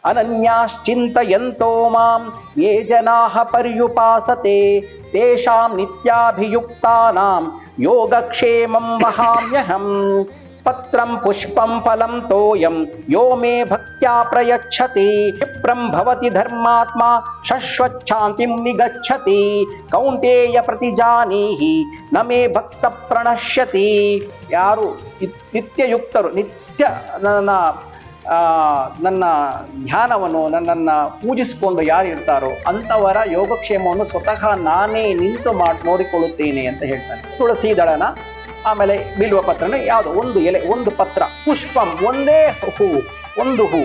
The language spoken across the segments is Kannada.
ಅನನ್ಯಾಶ್ಚಿಂತಯಂತೋ ಮಾಂ ಯೇ ಜನಾಃ ಪರ್ಯುಪಾಸತೆ ತೇಷಾಂ ನಿತ್ಯಾಭಿಯುಕ್ತಾನಾಂ ಯೋಗಕ್ಷೇಮಂ ವಹಾಮ್ಯಹಂ. ಪತ್ರಂ ಪುಷ್ಪಂ ಫಲಂ ತೋಯಂ ಯೋ ಮೇ ಭಕ್ತ್ಯಾ ಪ್ರಯಚ್ಛತಿ ಕ್ಷಿಪ್ರಂ ಭವತಿ ಧರ್ಮಾತ್ಮ ಶಶ್ವಚ್ಛಾಂತಿಂ ನಿಗಚ್ಚತಿ ಕೌಂತೇಯ ಪ್ರತಿಜಾನೀಹಿ ನ ಮೇ ಭಕ್ತ ಪ್ರಣಶ್ಯತಿ. ಯಾರು ನಿತ್ಯಯುಕ್ತರು, ನಿತ್ಯ ನನ್ನ ಧ್ಯಾನವನ್ನು, ನನ್ನನ್ನು ಪೂಜಿಸಿಕೊಂಡು ಯಾರು ಇರ್ತಾರೋ ಅಂಥವರ ಯೋಗಕ್ಷೇಮವನ್ನು ಸ್ವತಃ ನಾನೇ ನಿಂತು ನೋಡಿಕೊಳ್ಳುತ್ತೇನೆ ಅಂತ ಹೇಳ್ತಾನೆ. ತುಳಸಿ ದಳನ, ಆಮೇಲೆ ಬಿಲ್ವ ಪತ್ರನ, ಯಾವುದು ಒಂದು ಎಲೆ, ಒಂದು ಪತ್ರ, ಪುಷ್ಪಂ ಒಂದೇ ಹೂವು, ಒಂದು ಹೂ,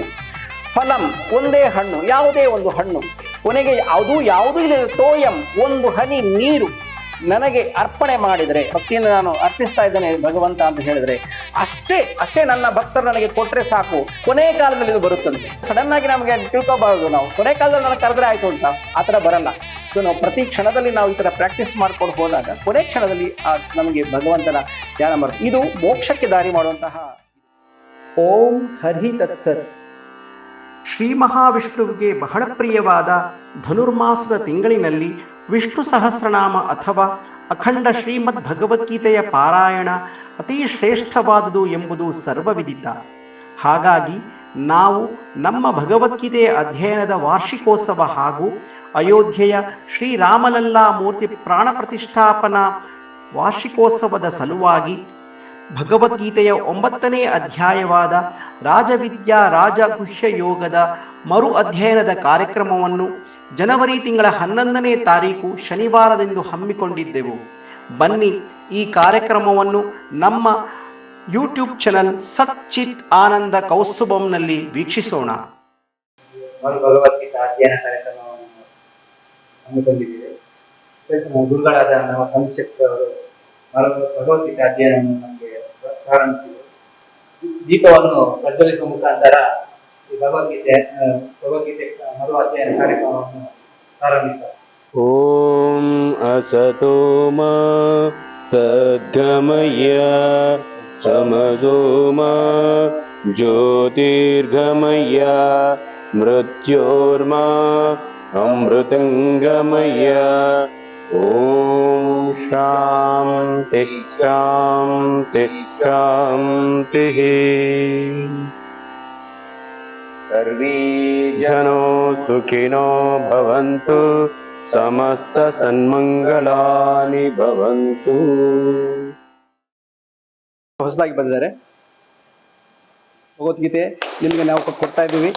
ಫಲಂ ಒಂದೇ ಹಣ್ಣು, ಯಾವುದೇ ಒಂದು ಹಣ್ಣು, ಕೊನೆಗೆ ಯಾವುದೂ ಇಲ್ಲ, ತೋಯಂ ಒಂದು ಹನಿ ನೀರು ನನಗೆ ಅರ್ಪಣೆ ಮಾಡಿದರೆ, ಭಕ್ತಿಯಿಂದ ನಾನು ಅರ್ಪಿಸ್ತಾ ಇದ್ದೇನೆ ಭಗವಂತ ಅಂತ ಹೇಳಿದ್ರೆ ಅಷ್ಟೇ ನನ್ನ ಭಕ್ತರು ನನಗೆ ಕೊಟ್ಟರೆ ಸಾಕು. ಕೊನೆ ಕಾಲದಲ್ಲಿ ಇದು ಬರುತ್ತಂತೆ. ಸಡನ್ ಆಗಿ ನಮಗೆ ತಿಳ್ಕೋಬಾರದು, ನಾವು ಕೊನೆ ಕಾಲದಲ್ಲಿ ನನಗೆ ಕರೆದ್ರೆ ಆಯ್ತು ಅಂತ ಆ ಥರ ಬರಲ್ಲ. ಸೊ ನಾವು ಪ್ರತಿ ಕ್ಷಣದಲ್ಲಿ ನಾವು ಈ ಥರ ಪ್ರಾಕ್ಟೀಸ್ ಮಾಡ್ಕೊಂಡು ಹೋದಾಗ ಕೊನೆ ಕ್ಷಣದಲ್ಲಿ ನಮಗೆ ಭಗವಂತನ ಧ್ಯಾನ ಮಾಡ್ತೀವಿ. ಇದು ಮೋಕ್ಷಕ್ಕೆ ದಾರಿ ಮಾಡುವಂತಹ. ಓಂ ಹರಿ ತತ್ಸತ್. ಶ್ರೀ ಮಹಾವಿಷ್ಣುವಿಗೆ ಬಹಳ ಪ್ರಿಯವಾದ ಧನುರ್ಮಾಸದ ತಿಂಗಳಿನಲ್ಲಿ ವಿಷ್ಣು ಸಹಸ್ರನಾಮ ಅಥವಾ ಅಖಂಡ ಶ್ರೀಮದ್ ಭಗವದ್ಗೀತೆಯ ಪಾರಾಯಣ ಅತಿ ಶ್ರೇಷ್ಠವಾದುದು ಎಂಬುದು ಸರ್ವವಿದಿತ. ಹಾಗಾಗಿ ನಾವು ನಮ್ಮ ಭಗವದ್ಗೀತೆಯ ಅಧ್ಯಯನದ ವಾರ್ಷಿಕೋತ್ಸವ ಹಾಗೂ ಅಯೋಧ್ಯೆಯ ಶ್ರೀರಾಮಲಲ್ಲಾ ಮೂರ್ತಿ ಪ್ರಾಣ ಪ್ರತಿಷ್ಠಾಪನಾ ವಾರ್ಷಿಕೋತ್ಸವದ ಸಲುವಾಗಿ ಭಗವದ್ಗೀತೆಯ 9ನೇ ಅಧ್ಯಾಯವಾದ ರಾಜವಿದ್ಯಾ ರಾಜಗುಹ್ಯ ಯೋಗದ ಮರು ಅಧ್ಯಯನದ ಕಾರ್ಯಕ್ರಮವನ್ನು ಜನವರಿ ತಿಂಗಳ 11ನೇ ತಾರೀಕು ಶನಿವಾರದಂದು ಹಮ್ಮಿಕೊಂಡಿದ್ದೆವು. ಬನ್ನಿ ಈ ಕಾರ್ಯಕ್ರಮವನ್ನು ನಮ್ಮ ಯೂಟ್ಯೂಬ್ ಚಾನಲ್ ಸಚ್ಚಿತ್ ಆನಂದ ಕೌಸ್ತುಭಂನಲ್ಲಿ ವೀಕ್ಷಿಸೋಣ. ಭಗವದ್ಗೀತಾ ಅಧ್ಯಯನ ಕಾರ್ಯಕ್ರಮವನ್ನು ಹಮ್ಮಿಕೊಂಡಿದ್ದೇವೆ. ಗುರುಗಳಾದ ನಮ್ಮ ಸಂಶಕ್ತಿ ಅವರು ಭಗವದ್ಗೀತಾ ಅಧ್ಯಯನವನ್ನು ನಮಗೆ ಪ್ರಾರಂಭಿಸಿದರು. ದೀಪವನ್ನು ಪ್ರಜ್ವಲಿಸುವ ಮುಖಾಂತರ ಈ ಭಗವದ್ಗೀತೆ ಮರು ಅಧ್ಯಯನ ಕಾರ್ಯಕ್ರಮವನ್ನು ಪ್ರಾರಂಭಿಸಿದರು. ಓಂ ಅಸತೋ ಮಾ ಸದ್ಗಮಯ ಸಮಸೋ ಮಾ ಜ್ಯೋತಿರ್ಗಮಯ ಮೃತ್ಯೋರ್ಮಾ ಅಮೃತಂಗಮಯ. ಓಂ ಶಾಂತಿ ಶಾಂತಿ ಶಾಂತಿ. ಸರ್ವೇ ಜನೋ ಸುಖಿನೋ ಭವಂತು, ಸಮಸ್ತ ಸನ್ಮಂಗಲಾನಿ ಭವಂತು. ಹೊಸದಾಗಿ ಬಂದಿದ್ದಾರೆ ಭಗವದ್ಗೀತೆ ನಿಮಗೆ ನಾವು ಕೊಡ್ತಾ ಇದ್ದೀವಿ.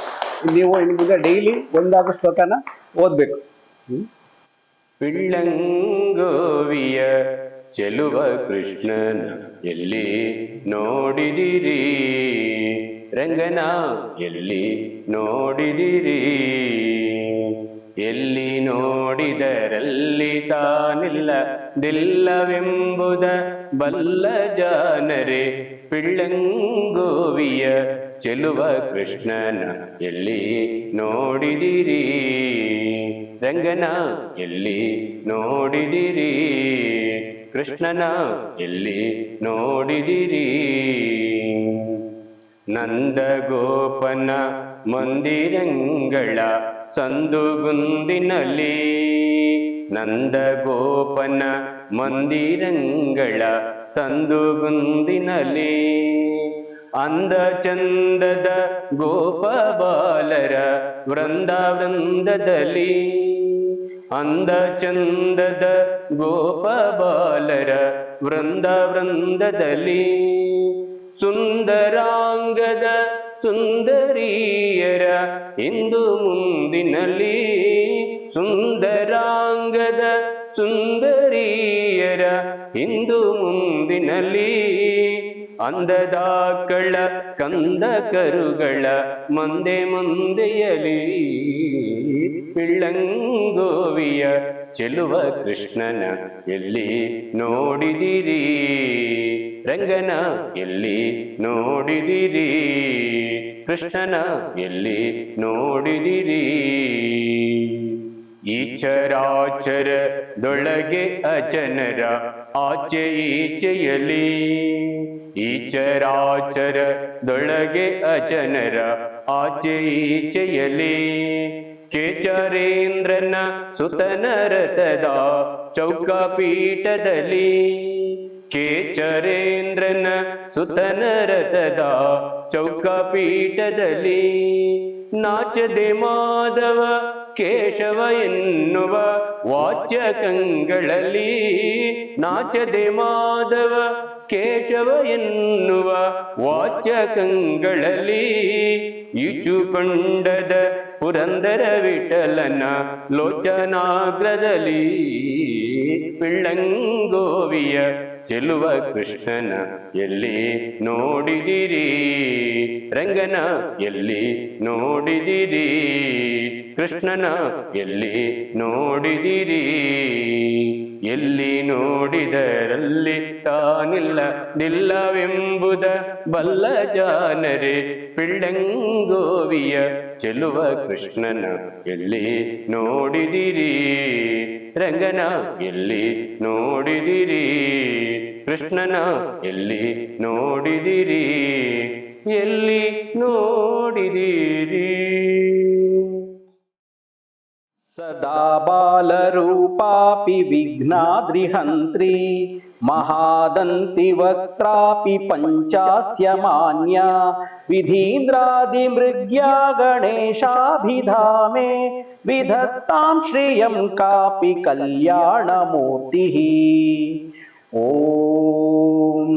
ನೀವು ನಿಮಗೆ ಡೈಲಿ ಒಂದಾಗೋ ಶ್ಲೋಕನ ಓದ್ಬೇಕು. ಪಿಳ್ಳಂಗೋವಿಯ ಚೆಲುವ ಕೃಷ್ಣನ ಎಲ್ಲಿ ನೋಡಿದಿರಿ, ರಂಗನ ಎಲ್ಲಿ ನೋಡಿದಿರಿ, ಎಲ್ಲಿ ನೋಡಿದರಲ್ಲಿ ತಾನಿಲ್ಲದಿಲ್ಲವೆಂಬುದ ಬಲ್ಲ ಜಾನರೆ. ಪಿಳ್ಳಂಗೋವಿಯ ಚೆಲುವ ಕೃಷ್ಣನ ಎಲ್ಲಿ ನೋಡಿದಿರಿ, ರಂಗನ ಎಲ್ಲಿ ನೋಡಿದಿರಿ, ಕೃಷ್ಣನ ಎಲ್ಲಿ ನೋಡಿದಿರಿ. ನಂದಗೋಪನ ಮಂದಿರಂಗಳ ಸಂದುಗುಂದಿನಲ್ಲಿ, ನಂದಗೋಪನ ಮಂದಿರಂಗಳ ಸಂದುಗುಂದಿನಲ್ಲಿ, ಅಂದ ಚಂದದ ಗೋಪ ಬಾಲರ ವೃಂದದಲ್ಲಿ, ಅಂದ ಚಂದದ ಗೋಪ ಬಾಲರ ವೃಂದದಲ್ಲಿ, ಸುಂದರಾಂಗದ ಸುಂದರಿಯರ ಇಂದು ಮುಂದಿನಲ್ಲಿ, ಸುಂದರಾಂಗದ ಸುಂದರಿಯರ ಇಂದು ಮುಂದಿನಲ್ಲಿ, ಅಂದದಾಕಳ ಕಂದ ಕರುಗಳ ಮಂದೆ ಮಂದೆಯಲಿ. ಪಿಳ್ಳಂಗೋವಿಯ ಚೆಲುವ ಕೃಷ್ಣನ ಎಲ್ಲಿ ನೋಡಿದಿರಿ, ರಂಗನ ಎಲ್ಲಿ ನೋಡಿದಿರಿ, ಕೃಷ್ಣನ ಎಲ್ಲಿ ನೋಡಿದಿರಿ. ಈ ಚರಾಚರದೊಳಗೆ ಅಜನರ ಆಚೆ ಈಚೆಯಲಿ, ಈ ಚರಾಚರದೊಳಗೆ ಅಜನರ ಆಚೆ ಈಚೆಯಲಿ ಕೇಚರೇಂದ್ರನ ಸುತನ ರಥದ ಚೌಕಪೀಠದಲ್ಲಿ ಕೇಚರೇಂದ್ರನ ಸುತನ ರಥದ ಚೌಕಪೀಠದಲ್ಲಿ ನಾಚದೆ ಮಾಧವ ಕೇಶವ ಎನ್ನುವ ವಾಚ್ಯಕಗಳಲ್ಲಿ ನಾಚದೆ ಮಾಧವ ಕೇಶವ ಎನ್ನುವ ವಾಚ್ಯಕಗಳಲ್ಲಿ ಈಚುಕೊಂಡದ ಪುರಂದರ ವಿಠಲನ ಲೋಚನಾಗ್ರದಲ್ಲಿ ಪಿಳ್ಳಂಗೋವಿಯ ಚೆಲುವ ಕೃಷ್ಣನ ಎಲ್ಲಿ ನೋಡಿದಿರಿ ರಂಗನ ಎಲ್ಲಿ ನೋಡಿದಿರಿ ಕೃಷ್ಣನ ಎಲ್ಲಿ ನೋಡಿದಿರಿ ಎಲ್ಲಿ ನೋಡಿದರಲ್ಲಿ ತಾನಿಲ್ಲವೆಂಬುದ ಬಲ್ಲ ಜಾನರೆ ಪಿಳ್ಳಂಗೋವಿಯ ಚೆಲುವ ಕೃಷ್ಣನ ಎಲ್ಲಿ ನೋಡಿದಿರಿ ರಂಗನ ಎಲ್ಲಿ ನೋಡಿದಿರಿ ಕೃಷ್ಣನ ಎಲ್ಲಿ ನೋಡಿದಿರಿ ಎಲ್ಲಿ ನೋಡಿದಿರಿ ಸದಾ ಬಾಲರೂಪಾಪಿ ವಿಘ್ನಾದ್ರಿಹಂತ್ರಿ ಮಹಾದಂತಿ ವಕ್ತ್ರಾಪಿ ಪಂಚಾಸ್ಯ ಮಾನ್ಯ ವಿಧೀಂದ್ರಾದಿಮೃಗ್ಯಾ ಗಣೇಶಾಭಿಧಾಮೆ ವಿಧತ್ತಾಂ ಶ್ರಿಯಂ ಕಾಪಿ ಕಲ್ಯಾಣಮೂರ್ತಿ ಓಂ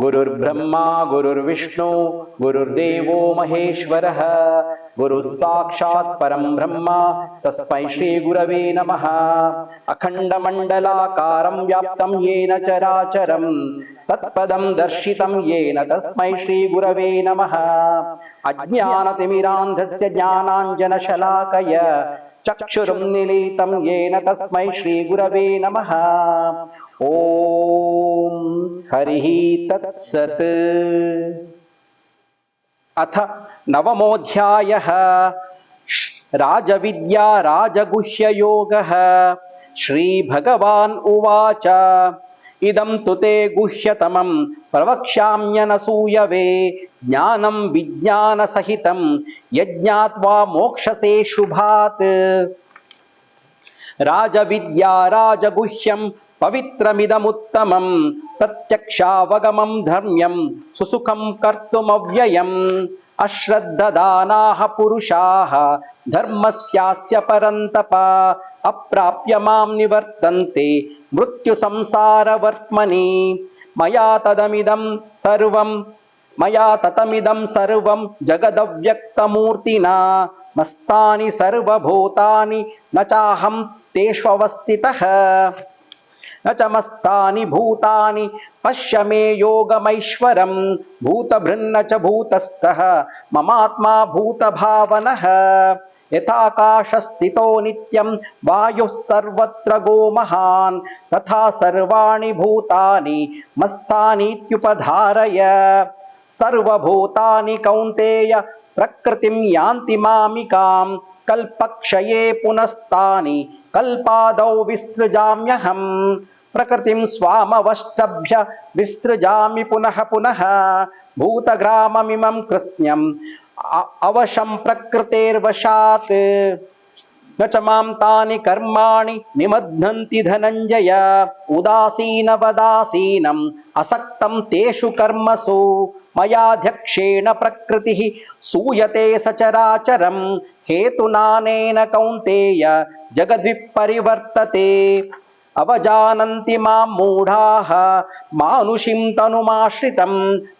ಗುರುರ್ಬ್ರಹ್ಮಾ ಗುರುರ್ವಿಷ್ಣು ಗುರುರ್ದೇವೋ ಮಹೇಶ್ವರಃ ಗುರುಃ ಸಾಕ್ಷಾತ್ ಪರಂ ಬ್ರಹ್ಮ ತಸ್ಮೈ ಶ್ರೀ ಗುರವೇ ನಮಃ ಅಖಂಡಮಂಡಲಾಕಾರಂ ವ್ಯಾಪ್ತಂ ಯೇನ ಚರಾಚರಂ ತತ್ಪದಂ ದರ್ಶಿತಂ ಯೇನ ತಸ್ಮೈ ಶ್ರೀ ಗುರವೇ ನಮಃ ಅಜ್ಞಾನತಿಮಿರಾಂಧಸ್ಯ ಜ್ಞಾನಾಂಜನಶಲಾಕಯ ಚಕ್ಷುರುನ್ಮಿಲಿತಂ ಯೇನ ತಸ್ಮೈ ಶ್ರೀ ಗುರವೇ ನಮಃ ಓಂ ಹರಿಃ ತತ್ಸತ್ ಅಥ ನವಮೋಧ್ಯಾಯಃ ರಾಜವಿದ್ಯಾ ರಾಜಗುಹ್ಯಯೋಗಃ ಶ್ರೀಭಗವಾನ್ ಉವಾಚ ಇದಂ ತು ತೇ ಗುಹ್ಯತಮಂ ಪ್ರವಕ್ಷ್ಯಾಮ್ಯನಸೂಯವೆ ಜ್ಞಾನಂ ವಿಜ್ಞಾನಸಹಿತಂ ಯಜ್ಞಾತ್ವಾ ಮೋಕ್ಷಸೇ ಶುಭಾತ್ ರಾಜವಿದ್ಯಾ ರಾಜಗುಹ್ಯಂ ಪವಿತ್ರಮಿದಮುತ್ತಮಂ ಪ್ರತ್ಯಕ್ಷಾವಗಮಂ ಧರ್ಮ್ಯಂ ಸುಸುಖಂ ಕರ್ತುಮವ್ಯಯಂ ಅಶ್ರದ್ಧದಾನಾಃ ಪುರುಷಾಃ ಧರ್ಮಸ್ಯಾಸ್ಯ ಪರಂತಪ ಅಪ್ರಾಪ್ಯ ಮಾಂ ನಿವರ್ತಂತೆ ಮೃತ್ಯು ಸಂಸಾರವರ್ತ್ಮನಿ ಮಯಾ ತತಮಿದಂ ಸರ್ವಂ ಜಗದವ್ಯಕ್ತಮೂರ್ತಿನಾ ಮಸ್ತಾನಿ ಸರ್ವಭೂತಾನಿ ನ ಚಾಹಂ ತೇಷ್ವವಸ್ಥಿತಃ ನ ಚ ಮಸ್ತಾನಿ ಭೂತಾನಿ ಪಶ್ಯ ಮೇ ಯೋಗಮೈಶ್ವರಂ ಭೂತಭೃನ್ನ ಚ ಭೂತಸ್ಥಃ ಮಮಾತ್ಮಾ ಭೂತಭಾವನಃ ಯಥಾಕಾಶಸ್ಥಿತೋ ನಿತ್ಯಂ ವಾಯುಃ ಸರ್ವತ್ರ ಗೋ ಮಹಾನ್ ತಥಾ ಸರ್ವಾಣಿ ಭೂತಾನಿ ಮಸ್ತಾನೀತ್ಯುಪಧಾರಯ ಸರ್ವಭೂತಾನಿ ಕೌಂತೇಯ ಪ್ರಕೃತಿಂ ಯಾಂತಿ ಮಾಮಿಕಾಂ ಕಲ್ಪಕ್ಷಯೇ ಪುನಸ್ತಾನಿ ಕಲ್ಪಾದೌ ವಿಸೃಜಾಮ್ಯಹಂ ಪ್ರಕೃತಿಂ ಸ್ವಾಮವಷ್ಟಭ್ಯ ವಿಸೃಜಾಮಿ ಪುನಃ ಪುನಃ ಭೂತಗ್ರಾಮಮಿಮಂ ಕೃತ್ಸ್ನ್ಯಂ ಅವಶಂ ಪ್ರಕೃತೇರ್ವಶಾತ್ ನ ಚ ಮಾಂ ತಾನಿ ಕರ್ಮಾಣಿ ನಿಮಧ್ನಂತಿ ಧನಂಜಯ ಉದಾಸೀನವದಾಸೀನಂ ಅಸಕ್ತಂ ತೇಷು ಕರ್ಮಸು ಮಯಾಧ್ಯಕ್ಷೇಣ ಪ್ರಕೃತಿಃ ಸೂಯತೆ ಸಚರಾಚರಂ ಹೇತುನಾನೇನ ಕೌಂತೇಯ ಜಗದ್ವಿಪರಿವರ್ತತೆ ಅವಜಾನಂತಿ ಮಾಂ ಮೂಢಾಃ ಮಾನುಷಿಂ ತನುಮಾಶ್ರಿತಂ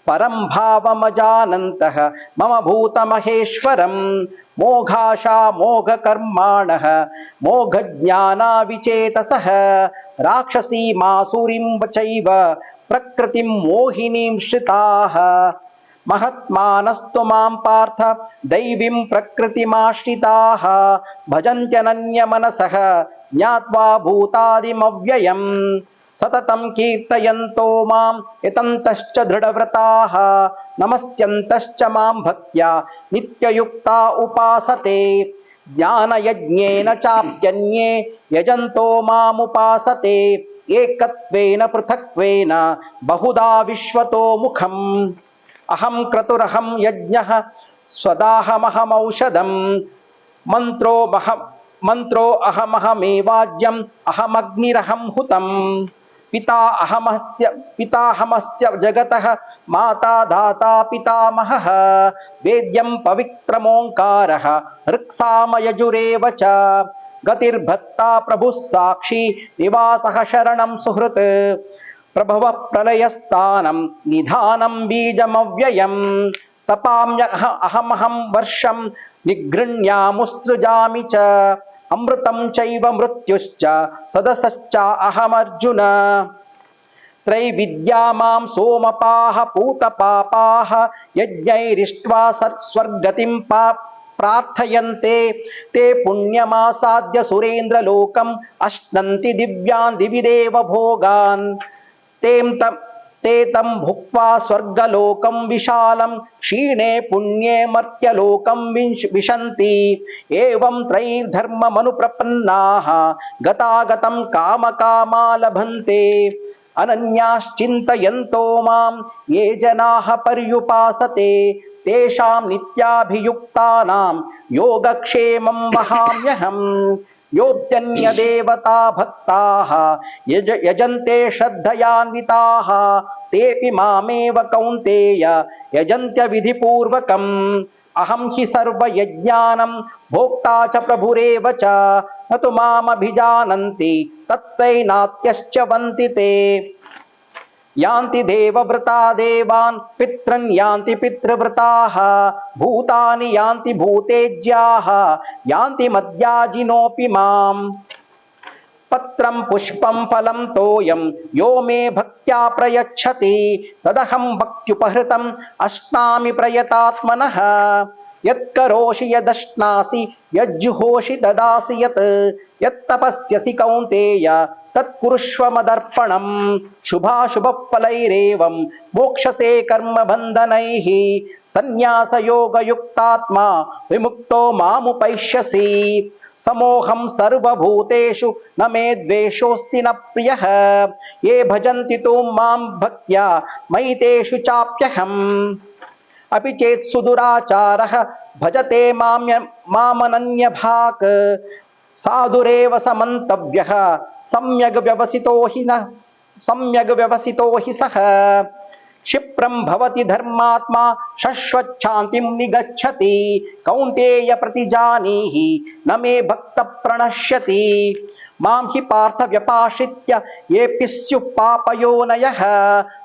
ಪರಂ ಭಾವಮಜಾನಂತಃ ಮಮ ಭೂತಮಹೇಶ್ವರಂ ಮೋಘಾಶಾ ಮೋಘಕರ್ಮಾಣಃ ಮೋಘಜ್ಞಾನಾವಿಚೇತಸಃ ರಾಕ್ಷಸೀಮಾಸುರೀಂ ಚೈವ ಪ್ರಕೃತಿಂ ಮೋಹಿನೀಂ ಶ್ರಿತಾಃ ಮಹತ್ಮಾನಸ್ತು ಮಾಂ ಪಾರ್ಥ ದೈವೀಂ ಪ್ರಕೃತಿಮಾಶ್ರಿತಾಃ ಭಜಂತ್ಯನನ್ಯಮನಸಃ ಜ್ಞಾತ್ವಾ ಭೂತಾದಿಮವ್ಯಯಂ ಸತತಂ ಕೀರ್ತಯಂತೋ ಮಾಂ ಯತಂತಶ್ಚ ದೃಢವ್ರತಾಃ ನಮಸ್ಯಂತಶ್ಚ ಮಾಂ ಭಕ್ತ್ಯಾ ನಿತ್ಯಯುಕ್ತಾ ಉಪಾಸತೆ ಜ್ಞಾನಯಜ್ಞೇನ ಚಾಪ್ಯನ್ಯೇ ಯಜಂತೋ ಮಾಮುಪಾಸತೆ ಏಕತ್ವೇನ ಪೃಥಕ್ವೇನ ಬಹುಧಾ ವಿಶ್ವತೋ ಮುಖಂ ಅಹಂ ಕ್ರತುರಹಂ ಯಜ್ಞಃ ಸ್ವದಾಹಮಹಮೌಷಧಂ ಮಂತ್ರೋ ಅಹಮಹಮೇವಾಜ್ಯಂ ಅಹಮಗ್ನಿರಹಂ ಹುತಂ ಪಿತಾಹಮಸ್ಯ ಜಗತಃ ಮಾತಾ ಧಾತಾ ಪಿತಾಮಹಃ ವೇದ್ಯಂ ಪವಿತ್ರಮೋಂಕಾರಃ ಋಕ್ಸಾಮಯಜುರೇವ ಚ ಗತಿರ್ಭಕ್ತಾ ಪ್ರಭುಃ ಸಾಕ್ಷಿ ನಿವಾಸಃ ಶರಣಂ ಸುಹೃತ್ ಪ್ರಭವ ಪ್ರಲಯಸ್ಥಾನಂ ನಿಧಾನಂ ಬೀಜಮವ್ಯಯಂ ತಪಾಮ್ಯಹಮಹಂ ವರ್ಷಂ ನಿಗೃಹ್ಯಾಮುತ್ಸೃಜಾಮಿ ಚ ಅಮೃತಂ ಚೈವ ಮೃತ್ಯುಶ್ಚ ಸದಸಶ್ಚ ಅಹಮರ್ಜುನ ತ್ರೈವಿದ್ಯಾ ಮಾಂ ಸೋಮಪಾಹ ಪೂತಪಾಪಾಹ ಯಜ್ಞೈರಿಷ್ಟ್ವಾ ಸ್ವರ್ಗತಿಂ ಪ್ರಾರ್ಥಯಂತೆ ತೇ ಪುಣ್ಯಮಾಸಾದ್ಯ ಸುರೇಂದ್ರಲೋಕಂ ಅಶ್ನಂತಿ ದಿವ್ಯಾನ್ ದಿವಿದೇವ ಭೋಗಾನ್ ते तं भुक्त्वा स्वर्गलोकं विशालं क्षीणे पुण्ये मर्त्यलोकं विशन्ति एवं त्रैर्धर्ममनुप्रपन्नाः गतागतं कामकामा लभन्ते अनन्याश्चिन्तयन्तो मां ये जनाः पर्युपासते तेषां नित्याभियुक्तानां योगक्षेमं वहाम्यहम् योऽप्यन्यदेवता भक्ताः यजन्ते श्रद्धयान्विताः तेऽपि मामेव कौन्तेय यजन्त्य विधिपूर्वकम् अहं हि सर्वयज्ञानं भोक्ता च प्रभुरेव च न तु मामभिजानन्ति तत्त्वैनात्यश्च वन्ति ते यान्ति देवव्रता देवान् पितॄन् यान्ति पितृव्रताः भूतानि यान्ति भूतेज्याः यान्ति मद्याजिनोऽपि माम् पत्रं पुष्पं फलं तोयं यो मे भक्त्या प्रयच्छति तदहं भक्त्युपहृतम् अश्नामि प्रयतात्मनः यत्करोषि यदश्नासि यज्जुहोषि ददासि यत्तपस्यसि कौन्तेय तत्कुरुष्व मदर्पणम् शुभाशुभफलैरेवं मोक्षसे कर्मबन्धनैः सन्न्यासयोगयुक्तात्मा विमुक्तो मामुपैष्यसि समोहं सर्वभूतेषु न मे द्वेषोऽस्ति न प्रियः ये भजन्ति तु मां भक्त्या मयि तेषु चाप्यहम् अपि चेत् सुदुराचारः भजते मामनन्यभाक् साधुरेव समन्तव्यः सम्यग् व्यवसितो हि सः क्षिप्रं भवति धर्मात्मा शश्वच्छान्तिं निगच्छति कौन्तेय प्रतिजानीहि न मे भक्त प्रणश्यति मां हि पार्थ व्यपाश्रित्य येऽपि स्युः पापयोनयः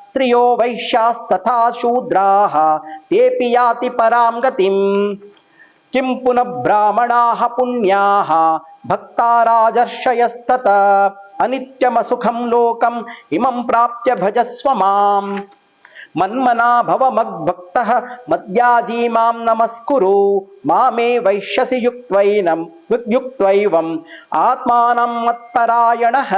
स्त्रियो वैश्यास्तथा शूद्राः तेऽपि याति परां गतिम् किं पुनः ब्राह्मणाः पुण्याः भक्ता राजर्षयस्तथा अनित्यमसुखं लोकम् इमं प्राप्य भजस्व माम् मन्मना भव मद्भक्तः मद्याजी मां नमस्कुरु मामे वैश्यसि युक्त्वैवम् आत्मानं मत्परायणः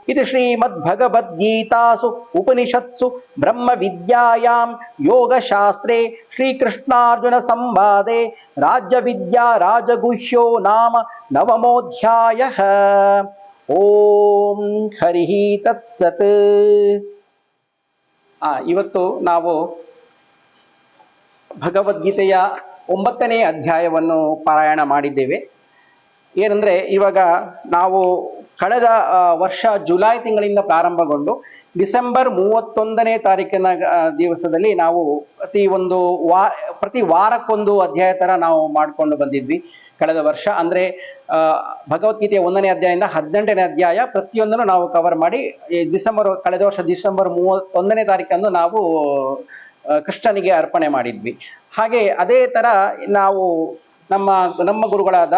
इति श्रीमद्भगवद्गीतासु उपनिषत्सु ब्रह्मविद्यायां योगशास्त्रे श्रीकृष्णार्जुनसंवादे राज्यविद्या राजगुह्यो नाम नवमोऽध्यायः। ಓಂ ಹರಿಃ ತತ್ಸತ್. ಇವತ್ತು ನಾವು ಭಗವದ್ಗೀತೆಯ 9ನೇ ಅಧ್ಯಾಯವನ್ನು ಪಾರಾಯಣ ಮಾಡಿದ್ದೇವೆ. ಏನಂದರೆ ಇವಾಗ ನಾವು ಕಳೆದ ವರ್ಷ ಜುಲೈ ತಿಂಗಳಿಂದ ಪ್ರಾರಂಭಗೊಂಡು ಡಿಸೆಂಬರ್ 31ನೇ ತಾರೀಕಿನ ದಿವಸದಲ್ಲಿ ನಾವು ಪ್ರತಿ ವಾರಕ್ಕೊಂದು ಅಧ್ಯಾಯ ಥರ ನಾವು ಮಾಡಿಕೊಂಡು ಬಂದಿದ್ವಿ. ಕಳೆದ ವರ್ಷ ಅಂದರೆ ಭಗವದ್ಗೀತೆಯ 1ನೇ ಅಧ್ಯಾಯದಿಂದ 18ನೇ ಅಧ್ಯಾಯ ಪ್ರತಿಯೊಂದನ್ನು ನಾವು ಕವರ್ ಮಾಡಿ ಕಳೆದ ವರ್ಷ ಡಿಸೆಂಬರ್ 31ನೇ ತಾರೀಕನ್ನು ನಾವು ಕೃಷ್ಣನಿಗೆ ಅರ್ಪಣೆ ಮಾಡಿದ್ವಿ. ಹಾಗೆ ಅದೇ ಥರ ನಾವು ನಮ್ಮ ಗುರುಗಳಾದ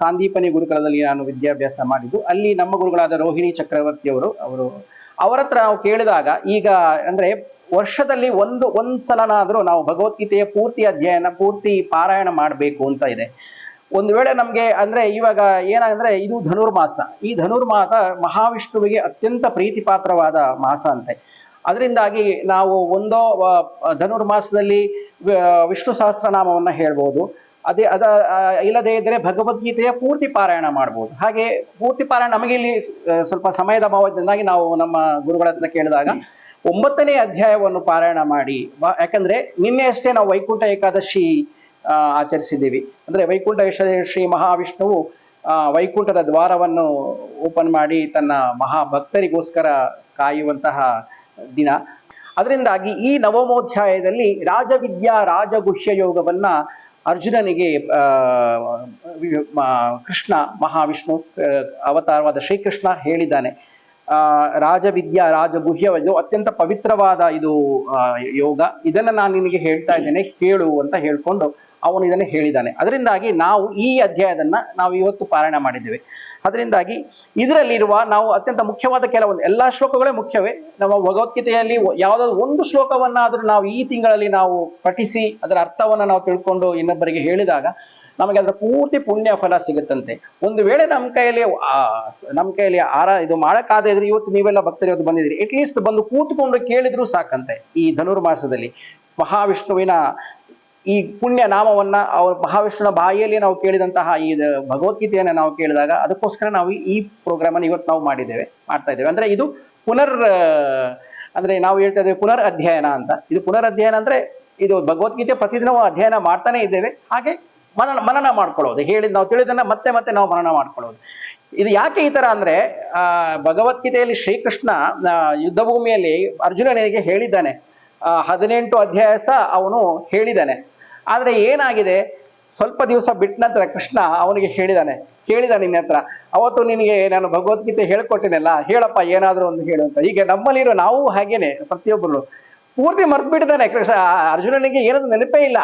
ಸಾಂದೀಪನಿ ಗುರುಕುಲದಲ್ಲಿ ನಾನು ವಿದ್ಯಾಭ್ಯಾಸ ಮಾಡಿದ್ದು. ಅಲ್ಲಿ ನಮ್ಮ ಗುರುಗಳಾದ ರೋಹಿಣಿ ಚಕ್ರವರ್ತಿಯವರು ಅವರ ಹತ್ರ ನಾವು ಕೇಳಿದಾಗ, ಈಗ ಅಂದರೆ ವರ್ಷದಲ್ಲಿ ಒಂದ್ಸಲನಾದರೂ ನಾವು ಭಗವದ್ಗೀತೆಯ ಪೂರ್ತಿ ಪಾರಾಯಣ ಮಾಡಬೇಕು ಅಂತ ಇದೆ. ಒಂದು ವೇಳೆ ನಮಗೆ ಅಂದರೆ ಇವಾಗ ಏನಾಗಂದ್ರೆ ಇದು ಧನುರ್ಮಾಸ. ಈ ಧನುರ್ಮಾಸ ಮಹಾವಿಷ್ಣುವಿಗೆ ಅತ್ಯಂತ ಪ್ರೀತಿಪಾತ್ರವಾದ ಮಾಸ ಅಂತೆ. ಅದರಿಂದಾಗಿ ನಾವು ಧನುರ್ಮಾಸದಲ್ಲಿ ವಿಷ್ಣು ಸಹಸ್ರನಾಮವನ್ನು ಹೇಳ್ಬೋದು, ಇಲ್ಲದೇ ಇದ್ದರೆ ಭಗವದ್ಗೀತೆಯ ಪೂರ್ತಿ ಪಾರಾಯಣ ಮಾಡ್ಬೋದು. ಹಾಗೆ ಪೂರ್ತಿ ಪಾರಾಯಣ ನಮಗೆ ಇಲ್ಲಿ ಸ್ವಲ್ಪ ಸಮಯದ ಅಭಾವದಿಂದಾಗಿ ನಾವು ನಮ್ಮ ಗುರುಗಳ ಹತ್ರ ಕೇಳಿದಾಗ 9ನೇ ಅಧ್ಯಾಯವನ್ನು ಪಾರಾಯಣ ಮಾಡಿ, ಯಾಕಂದ್ರೆ ನಿನ್ನೆ ಅಷ್ಟೇ ನಾವು ವೈಕುಂಠ ಏಕಾದಶಿ ಆಚರಿಸಿದ್ದೀವಿ. ಅಂದ್ರೆ ವೈಕುಂಠ ಶ್ರೀ ಮಹಾವಿಷ್ಣುವು ವೈಕುಂಠದ ದ್ವಾರವನ್ನು ಓಪನ್ ಮಾಡಿ ತನ್ನ ಮಹಾಭಕ್ತರಿಗೋಸ್ಕರ ಕಾಯುವಂತಹ ದಿನ. ಅದರಿಂದಾಗಿ ಈ ನವಮೋಧ್ಯಾಯದಲ್ಲಿ ರಾಜವಿದ್ಯಾ ರಾಜಗುಹ್ಯ ಯೋಗವನ್ನ ಅರ್ಜುನನಿಗೆ ಕೃಷ್ಣ ಮಹಾವಿಷ್ಣು ಅವತಾರವಾದ ಶ್ರೀಕೃಷ್ಣ ಹೇಳಿದ್ದಾನೆ. ರಾಜವಿದ್ಯಾ ರಾಜಗುಹ್ಯ ಇದು ಅತ್ಯಂತ ಪವಿತ್ರವಾದ ಇದು ಯೋಗ, ಇದನ್ನ ನಾನು ನಿನಗೆ ಹೇಳ್ತಾ ಇದ್ದೇನೆ ಕೇಳು ಅಂತ ಹೇಳ್ಕೊಂಡು ಅವನು ಇದನ್ನು ಹೇಳಿದ್ದಾನೆ. ಅದರಿಂದಾಗಿ ನಾವು ಈ ಅಧ್ಯಾಯದನ್ನ ನಾವು ಇವತ್ತು ಪಾರಾಯಣ ಮಾಡಿದ್ದೇವೆ. ಅದರಿಂದಾಗಿ ಇದರಲ್ಲಿರುವ ನಾವು ಅತ್ಯಂತ ಮುಖ್ಯವಾದ ಕೆಲವೊಂದು ಎಲ್ಲಾ ಶ್ಲೋಕಗಳೇ ಮುಖ್ಯವೇ. ನಮ್ಮ ಭಗವದ್ಗೀತೆಯಲ್ಲಿ ಯಾವುದಾದ್ರು ಒಂದು ಶ್ಲೋಕವನ್ನಾದ್ರೂ ನಾವು ಈ ತಿಂಗಳಲ್ಲಿ ನಾವು ಪಠಿಸಿ ಅದರ ಅರ್ಥವನ್ನ ನಾವು ತಿಳ್ಕೊಂಡು ಇನ್ನೊಬ್ಬರಿಗೆ ಹೇಳಿದಾಗ ನಮಗೆ ಅದರ ಪೂರ್ತಿ ಪುಣ್ಯ ಫಲ ಸಿಗುತ್ತಂತೆ. ಒಂದು ವೇಳೆ ನಮ್ಮ ಕೈಯಲ್ಲಿ ಇದು ಮಾಡಕ್ಕಾದ ಇದ್ರೆ ಇವತ್ತು ನೀವೆಲ್ಲ ಭಕ್ತರು ಇವತ್ತು ಬಂದಿದ್ದೀರಿ, ಅಟ್ಲೀಸ್ಟ್ ಬಂದು ಕೂತ್ಕೊಂಡು ಕೇಳಿದ್ರು ಸಾಕಂತೆ. ಈ ಧನುರ್ಮಾಸದಲ್ಲಿ ಮಹಾವಿಷ್ಣುವಿನ ಈ ಪುಣ್ಯ ನಾಮವನ್ನ ಮಹಾವಿಷ್ಣುವಿನ ಬಾಯಿಯಲ್ಲಿ ನಾವು ಕೇಳಿದಂತಹ ಈ ಭಗವದ್ಗೀತೆಯನ್ನ ನಾವು ಕೇಳಿದಾಗ ಅದಕ್ಕೋಸ್ಕರ ನಾವು ಈ ಪ್ರೋಗ್ರಾಮ್ ಅನ್ನು ಇವತ್ತು ನಾವು ಮಾಡ್ತಾ ಇದ್ದೇವೆ. ಅಂದ್ರೆ ಇದು ಅಂದ್ರೆ ನಾವು ಹೇಳ್ತಾ ಇದ್ದೇವೆ ಪುನರ್ ಅಧ್ಯಯನ ಅಂತ. ಇದು ಪುನರ್ ಅಧ್ಯಯನ ಅಂದ್ರೆ ಇದು ಭಗವದ್ಗೀತೆ ಪ್ರತಿದಿನ ಅಧ್ಯಯನ ಮಾಡ್ತಾನೆ ಇದ್ದೇವೆ. ಹಾಗೆ ಮನನ ಮಾಡ್ಕೊಳ್ಳೋದು, ನಾವು ತಿಳಿದನ್ನ ಮತ್ತೆ ಮತ್ತೆ ನಾವು ಮನನ ಮಾಡ್ಕೊಳ್ಳೋದು. ಇದು ಯಾಕೆ ಈ ತರ ಅಂದ್ರೆ ಭಗವದ್ಗೀತೆಯಲ್ಲಿ ಶ್ರೀಕೃಷ್ಣ ಯುದ್ಧ ಭೂಮಿಯಲ್ಲಿ ಅರ್ಜುನನಿಗೆ ಹೇಳಿದ್ದಾನೆ, 18 ಅಧ್ಯಾಯ ಸಹ ಅವನು ಹೇಳಿದ್ದಾನೆ. ಆದ್ರೆ ಏನಾಗಿದೆ, ಸ್ವಲ್ಪ ದಿವಸ ಬಿಟ್ಟ ನಂತರ ಕೃಷ್ಣ ಅವನಿಗೆ ಹೇಳಿದಾನೆ ನಿನ್ನ ಹತ್ರ ಅವತ್ತು ನಿನಗೆ ನಾನು ಭಗವದ್ಗೀತೆ ಹೇಳ್ಕೊಟ್ಟಿನಲ್ಲ, ಹೇಳಪ್ಪ ಏನಾದ್ರು ಒಂದು ಹೇಳು ಅಂತ. ಹೀಗೆ ನಮ್ಮಲ್ಲಿರೋ ನಾವು ಹಾಗೇನೆ ಪ್ರತಿಯೊಬ್ಬರು ಪೂರ್ತಿ ಮರ್ತು ಬಿಟ್ಟಿದ್ದಾನೆ ಕೃಷ್ಣ. ಅರ್ಜುನನಿಗೆ ಏನದು ನೆನಪೇ ಇಲ್ಲ.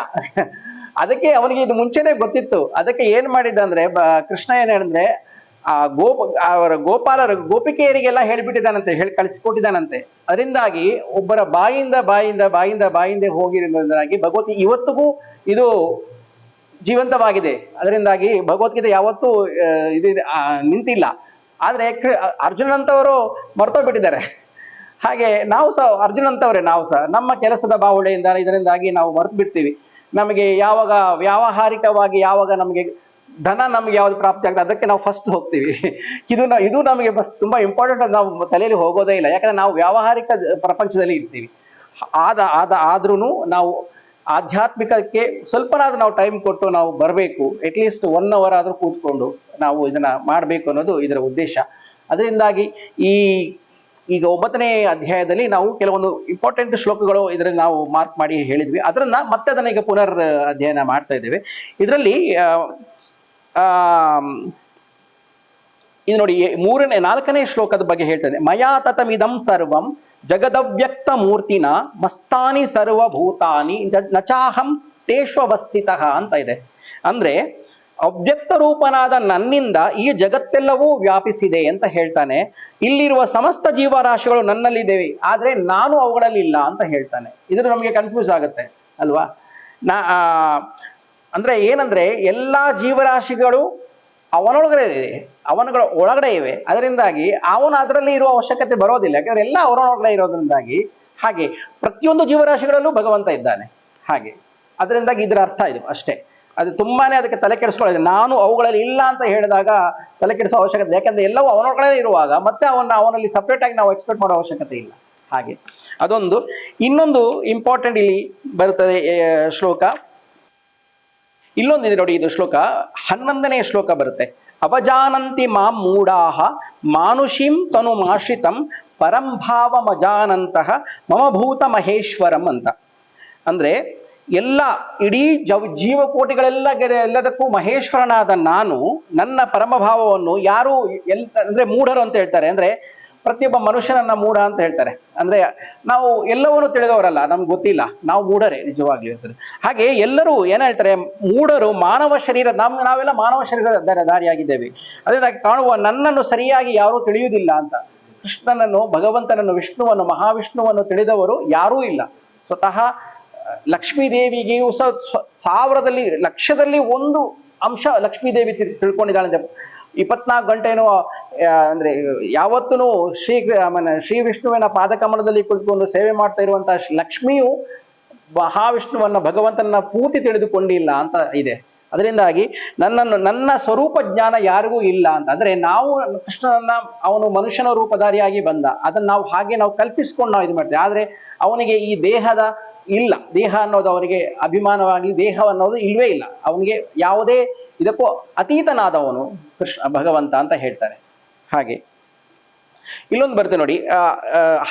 ಅದಕ್ಕೆ ಅವನಿಗೆ ಇದು ಮುಂಚೆನೆ ಗೊತ್ತಿತ್ತು. ಅದಕ್ಕೆ ಏನ್ ಮಾಡಿದ್ದ ಅಂದ್ರೆ ಕೃಷ್ಣ ಏನಂದ್ರೆ ಅವರ ಗೋಪಿಕೆಯರಿಗೆಲ್ಲ ಹೇಳಿಬಿಟ್ಟಿದ್ದಾನಂತೆ, ಹೇಳಿ ಕಳಿಸಿಕೊಟ್ಟಿದ್ದಾನಂತೆ. ಅದರಿಂದಾಗಿ ಒಬ್ಬರ ಬಾಯಿಂದ ಹೋಗಿರೋದ್ರಿಂದಾಗಿ ಭಗವದ್ಗೀತೆ ಇವತ್ತಿಗೂ ಇದು ಜೀವಂತವಾಗಿದೆ. ಅದರಿಂದಾಗಿ ಭಗವದ್ಗೀತೆ ಯಾವತ್ತೂ ಇದು ನಿಂತಿಲ್ಲ. ಆದ್ರೆ ಅರ್ಜುನಂತವರು ಮರ್ತೋಗ್ಬಿಟ್ಟಿದ್ದಾರೆ. ಹಾಗೆ ನಾವು ಸಹ ಅರ್ಜುನಂತವ್ರೆ, ನಾವು ಸಹ ನಮ್ಮ ಕೆಲಸದ ಬಾಹುಳ್ಳೆಯಿಂದ ಇದರಿಂದಾಗಿ ನಾವು ಮರ್ತು ಬಿಡ್ತೀವಿ. ನಮಗೆ ಯಾವಾಗ ವ್ಯಾವಹಾರಿಕವಾಗಿ ಯಾವಾಗ ನಮಗೆ ಧನ ನಮ್ಗೆ ಯಾವ್ದು ಪ್ರಾಪ್ತಿ ಆಗ್ತದೆ ಅದಕ್ಕೆ ನಾವು ಫಸ್ಟ್ ಹೋಗ್ತೀವಿ. ಇದು ನಮಗೆ ತುಂಬಾ ಇಂಪಾರ್ಟೆಂಟ್. ನಾವು ತಲೆಯಲ್ಲಿ ಹೋಗೋದೇ ಇಲ್ಲ, ಯಾಕಂದ್ರೆ ನಾವು ವ್ಯಾವಹಾರಿಕ ಪ್ರಪಂಚದಲ್ಲಿ ಇರ್ತೀವಿ. ಆದ್ರೂ ನಾವು ಆಧ್ಯಾತ್ಮಿಕಕ್ಕೆ ಸ್ವಲ್ಪನಾದ್ರೂ ನಾವು ಟೈಮ್ ಕೊಟ್ಟು ನಾವು ಬರಬೇಕು. ಅಟ್ಲೀಸ್ಟ್ 1 hour ಆದ್ರೂ ಕೂತ್ಕೊಂಡು ನಾವು ಇದನ್ನ ಮಾಡಬೇಕು ಅನ್ನೋದು ಇದರ ಉದ್ದೇಶ. ಅದರಿಂದಾಗಿ ಈಗ 9ನೇ ಅಧ್ಯಾಯದಲ್ಲಿ ನಾವು ಕೆಲವೊಂದು ಇಂಪಾರ್ಟೆಂಟ್ ಶ್ಲೋಕಗಳು ಇದರಲ್ಲಿ ನಾವು ಮಾರ್ಕ್ ಮಾಡಿ ಹೇಳಿದ್ವಿ. ಮತ್ತೆ ಅದನ್ನ ಈಗ ಪುನರ್ ಅಧ್ಯಯನ ಮಾಡ್ತಾ ಇದ್ದೇವೆ. ಇದರಲ್ಲಿ ಇದು ನೋಡಿ 4ನೇ ಶ್ಲೋಕದ ಬಗ್ಗೆ ಹೇಳ್ತದೆ. ಮಯಾ ತತಮಿದಂ ಸರ್ವಂ ಜಗದವ್ಯಕ್ತ ಮೂರ್ತಿನ ಮಸ್ತಾನಿ ಸರ್ವಭೂತಾನಿ ನಚಾಹಂ ತೇಷ್ವವಸ್ಥಿತಃ ಅಂತ ಇದೆ. ಅಂದ್ರೆ ಅವ್ಯಕ್ತ ರೂಪನಾದ ನನ್ನಿಂದ ಈ ಜಗತ್ತೆಲ್ಲವೂ ವ್ಯಾಪಿಸಿದೆ ಅಂತ ಹೇಳ್ತಾನೆ. ಇಲ್ಲಿರುವ ಸಮಸ್ತ ಜೀವರಾಶಿಗಳು ನನ್ನಲ್ಲಿದ್ದೇವೆ, ಆದ್ರೆ ನಾನು ಅವುಗಳಲ್ಲಿ ಇಲ್ಲ ಅಂತ ಹೇಳ್ತಾನೆ. ಇದು ನಮಗೆ ಕನ್ಫ್ಯೂಸ್ ಆಗುತ್ತೆ ಅಲ್ವಾ? ಅಂದ್ರೆ ಏನಂದ್ರೆ ಎಲ್ಲಾ ಜೀವರಾಶಿಗಳು ಅವನಗಳ ಒಳಗಡೆ ಇವೆ. ಅದರಿಂದಾಗಿ ಅವನು ಅದರಲ್ಲಿ ಇರುವ ಅವಶ್ಯಕತೆ ಬರೋದಿಲ್ಲ, ಯಾಕಂದ್ರೆ ಎಲ್ಲ ಅವನೊಳಗಡೆ ಇರೋದ್ರಿಂದಾಗಿ. ಹಾಗೆ ಪ್ರತಿಯೊಂದು ಜೀವರಾಶಿಗಳಲ್ಲೂ ಭಗವಂತ ಇದ್ದಾನೆ. ಹಾಗೆ ಅದರಿಂದಾಗಿ ಇದರ ಅರ್ಥ ಇದು ಅಷ್ಟೇ. ಅದು ತುಂಬಾನೇ ಅದಕ್ಕೆ ತಲೆ ಕೆಡಿಸ್ಕೊಳ್ಳೋದು. ನಾನು ಅವುಗಳಲ್ಲಿ ಇಲ್ಲ ಅಂತ ಹೇಳಿದಾಗ ತಲೆ ಕೆಡಿಸೋ ಅವಶ್ಯಕತೆ, ಯಾಕಂದ್ರೆ ಎಲ್ಲವೂ ಅವನೊಳಗಡೆ ಇರುವಾಗ ಮತ್ತೆ ಅವನಲ್ಲಿ ಸಪ್ರೇಟ್ ಆಗಿ ನಾವು ಎಕ್ಸ್ಪೆಕ್ಟ್ ಮಾಡೋ ಅವಶ್ಯಕತೆ ಇಲ್ಲ. ಹಾಗೆ ಅದೊಂದು. ಇನ್ನೊಂದು ಇಂಪಾರ್ಟೆಂಟ್ ಇಲ್ಲಿ ಬರುತ್ತದೆ ಶ್ಲೋಕ. ಇಲ್ಲೊಂದಿದೆ ನೋಡಿ, ಇದು ಶ್ಲೋಕ 11ನೇ ಶ್ಲೋಕ ಬರುತ್ತೆ. ಅವಜಾನಂತಿ ಮಾಂ ಮೂಢಾಹ ಮಾನುಷಿಂ ತನುಮಾಶ್ರಿತಂ ಪರಂಭಾವಮಜಾನಂತಹ ಮಮ ಭೂತ ಮಹೇಶ್ವರಂ ಅಂತ. ಅಂದ್ರೆ ಇಡೀ ಎಲ್ಲದಕ್ಕೂ ಮಹೇಶ್ವರನಾದ ನಾನು ನನ್ನ ಪರಮಭಾವವನ್ನು ಯಾರು ಅಂದ್ರೆ ಮೂಢರು ಅಂತ ಹೇಳ್ತಾರೆ. ಅಂದ್ರೆ ಪ್ರತಿಯೊಬ್ಬ ಮನುಷ್ಯನನ್ನ ಮೂಢ ಅಂತ ಹೇಳ್ತಾರೆ. ಅಂದ್ರೆ ನಾವು ಎಲ್ಲವನ್ನೂ ತಿಳಿದವರಲ್ಲ, ನಮ್ಗೆ ಗೊತ್ತಿಲ್ಲ, ನಾವು ಮೂಢರೇ ನಿಜವಾಗ್ಲೂ ಹೇಳ್ತಾರೆ. ಹಾಗೆ ಎಲ್ಲರೂ ಏನ್ ಹೇಳ್ತಾರೆ, ಮೂಢರು ಮಾನವ ಶರೀರ, ನಾವೆಲ್ಲ ಮಾನವ ಶರೀರದ ದಾರಿಯಾಗಿದ್ದೇವೆ. ಅದರಿಂದಾಗಿ ಕಾಣುವ ನನ್ನನ್ನು ಸರಿಯಾಗಿ ಯಾರೂ ತಿಳಿಯುವುದಿಲ್ಲ ಅಂತ. ಕೃಷ್ಣನನ್ನು, ಭಗವಂತನನ್ನು, ವಿಷ್ಣುವನ್ನು, ಮಹಾವಿಷ್ಣುವನ್ನು ತಿಳಿದವರು ಯಾರೂ ಇಲ್ಲ. ಸ್ವತಃ ಲಕ್ಷ್ಮೀದೇವಿಗೆಯೂ ಸಹ ಲಕ್ಷದಲ್ಲಿ ಒಂದು ಅಂಶ ಲಕ್ಷ್ಮೀದೇವಿ ತಿಳ್ಕೊಂಡಿದ್ದಾಳೆ. 24 ಗಂಟೆನೂ ಅಂದ್ರೆ ಯಾವತ್ತೂ ಶ್ರೀ ವಿಷ್ಣುವಿನ ಪಾದಕಮಲದಲ್ಲಿ ಕುಳಿತುಕೊಂಡು ಸೇವೆ ಮಾಡ್ತಾ ಇರುವಂತಹ ಲಕ್ಷ್ಮಿಯು ಮಹಾವಿಷ್ಣುವನ್ನ, ಭಗವಂತನ ಪೂರ್ತಿ ತಿಳಿದುಕೊಂಡಿಲ್ಲ ಅಂತ ಇದೆ. ಅದರಿಂದಾಗಿ ನನ್ನ ಸ್ವರೂಪ ಜ್ಞಾನ ಯಾರಿಗೂ ಇಲ್ಲ ಅಂತ. ಅಂದ್ರೆ ನಾವು ಕೃಷ್ಣನನ್ನ ಅವನು ಮನುಷ್ಯನ ರೂಪಧಾರಿಯಾಗಿ ಬಂದ, ಅದನ್ನ ನಾವು ಹಾಗೆ ನಾವು ಕಲ್ಪಿಸ್ಕೊಂಡು ನಾವು ಇದು ಮಾಡ್ತೇವೆ. ಆದ್ರೆ ಅವನಿಗೆ ಈ ದೇಹದ ಇಲ್ಲ, ದೇಹ ಅನ್ನೋದು ಅವನಿಗೆ ಅಭಿಮಾನವಾಗಿ ದೇಹ ಅನ್ನೋದು ಇಲ್ವೇ ಇಲ್ಲ. ಅವನಿಗೆ ಯಾವುದೇ ಇದಕ್ಕೂ ಅತೀತನಾದವನು ಭಗವಂತ ಅಂತ ಹೇಳ್ತಾರೆ. ಹಾಗೆ ಇಲ್ಲೊಂದು ಬರುತ್ತೆ ನೋಡಿ,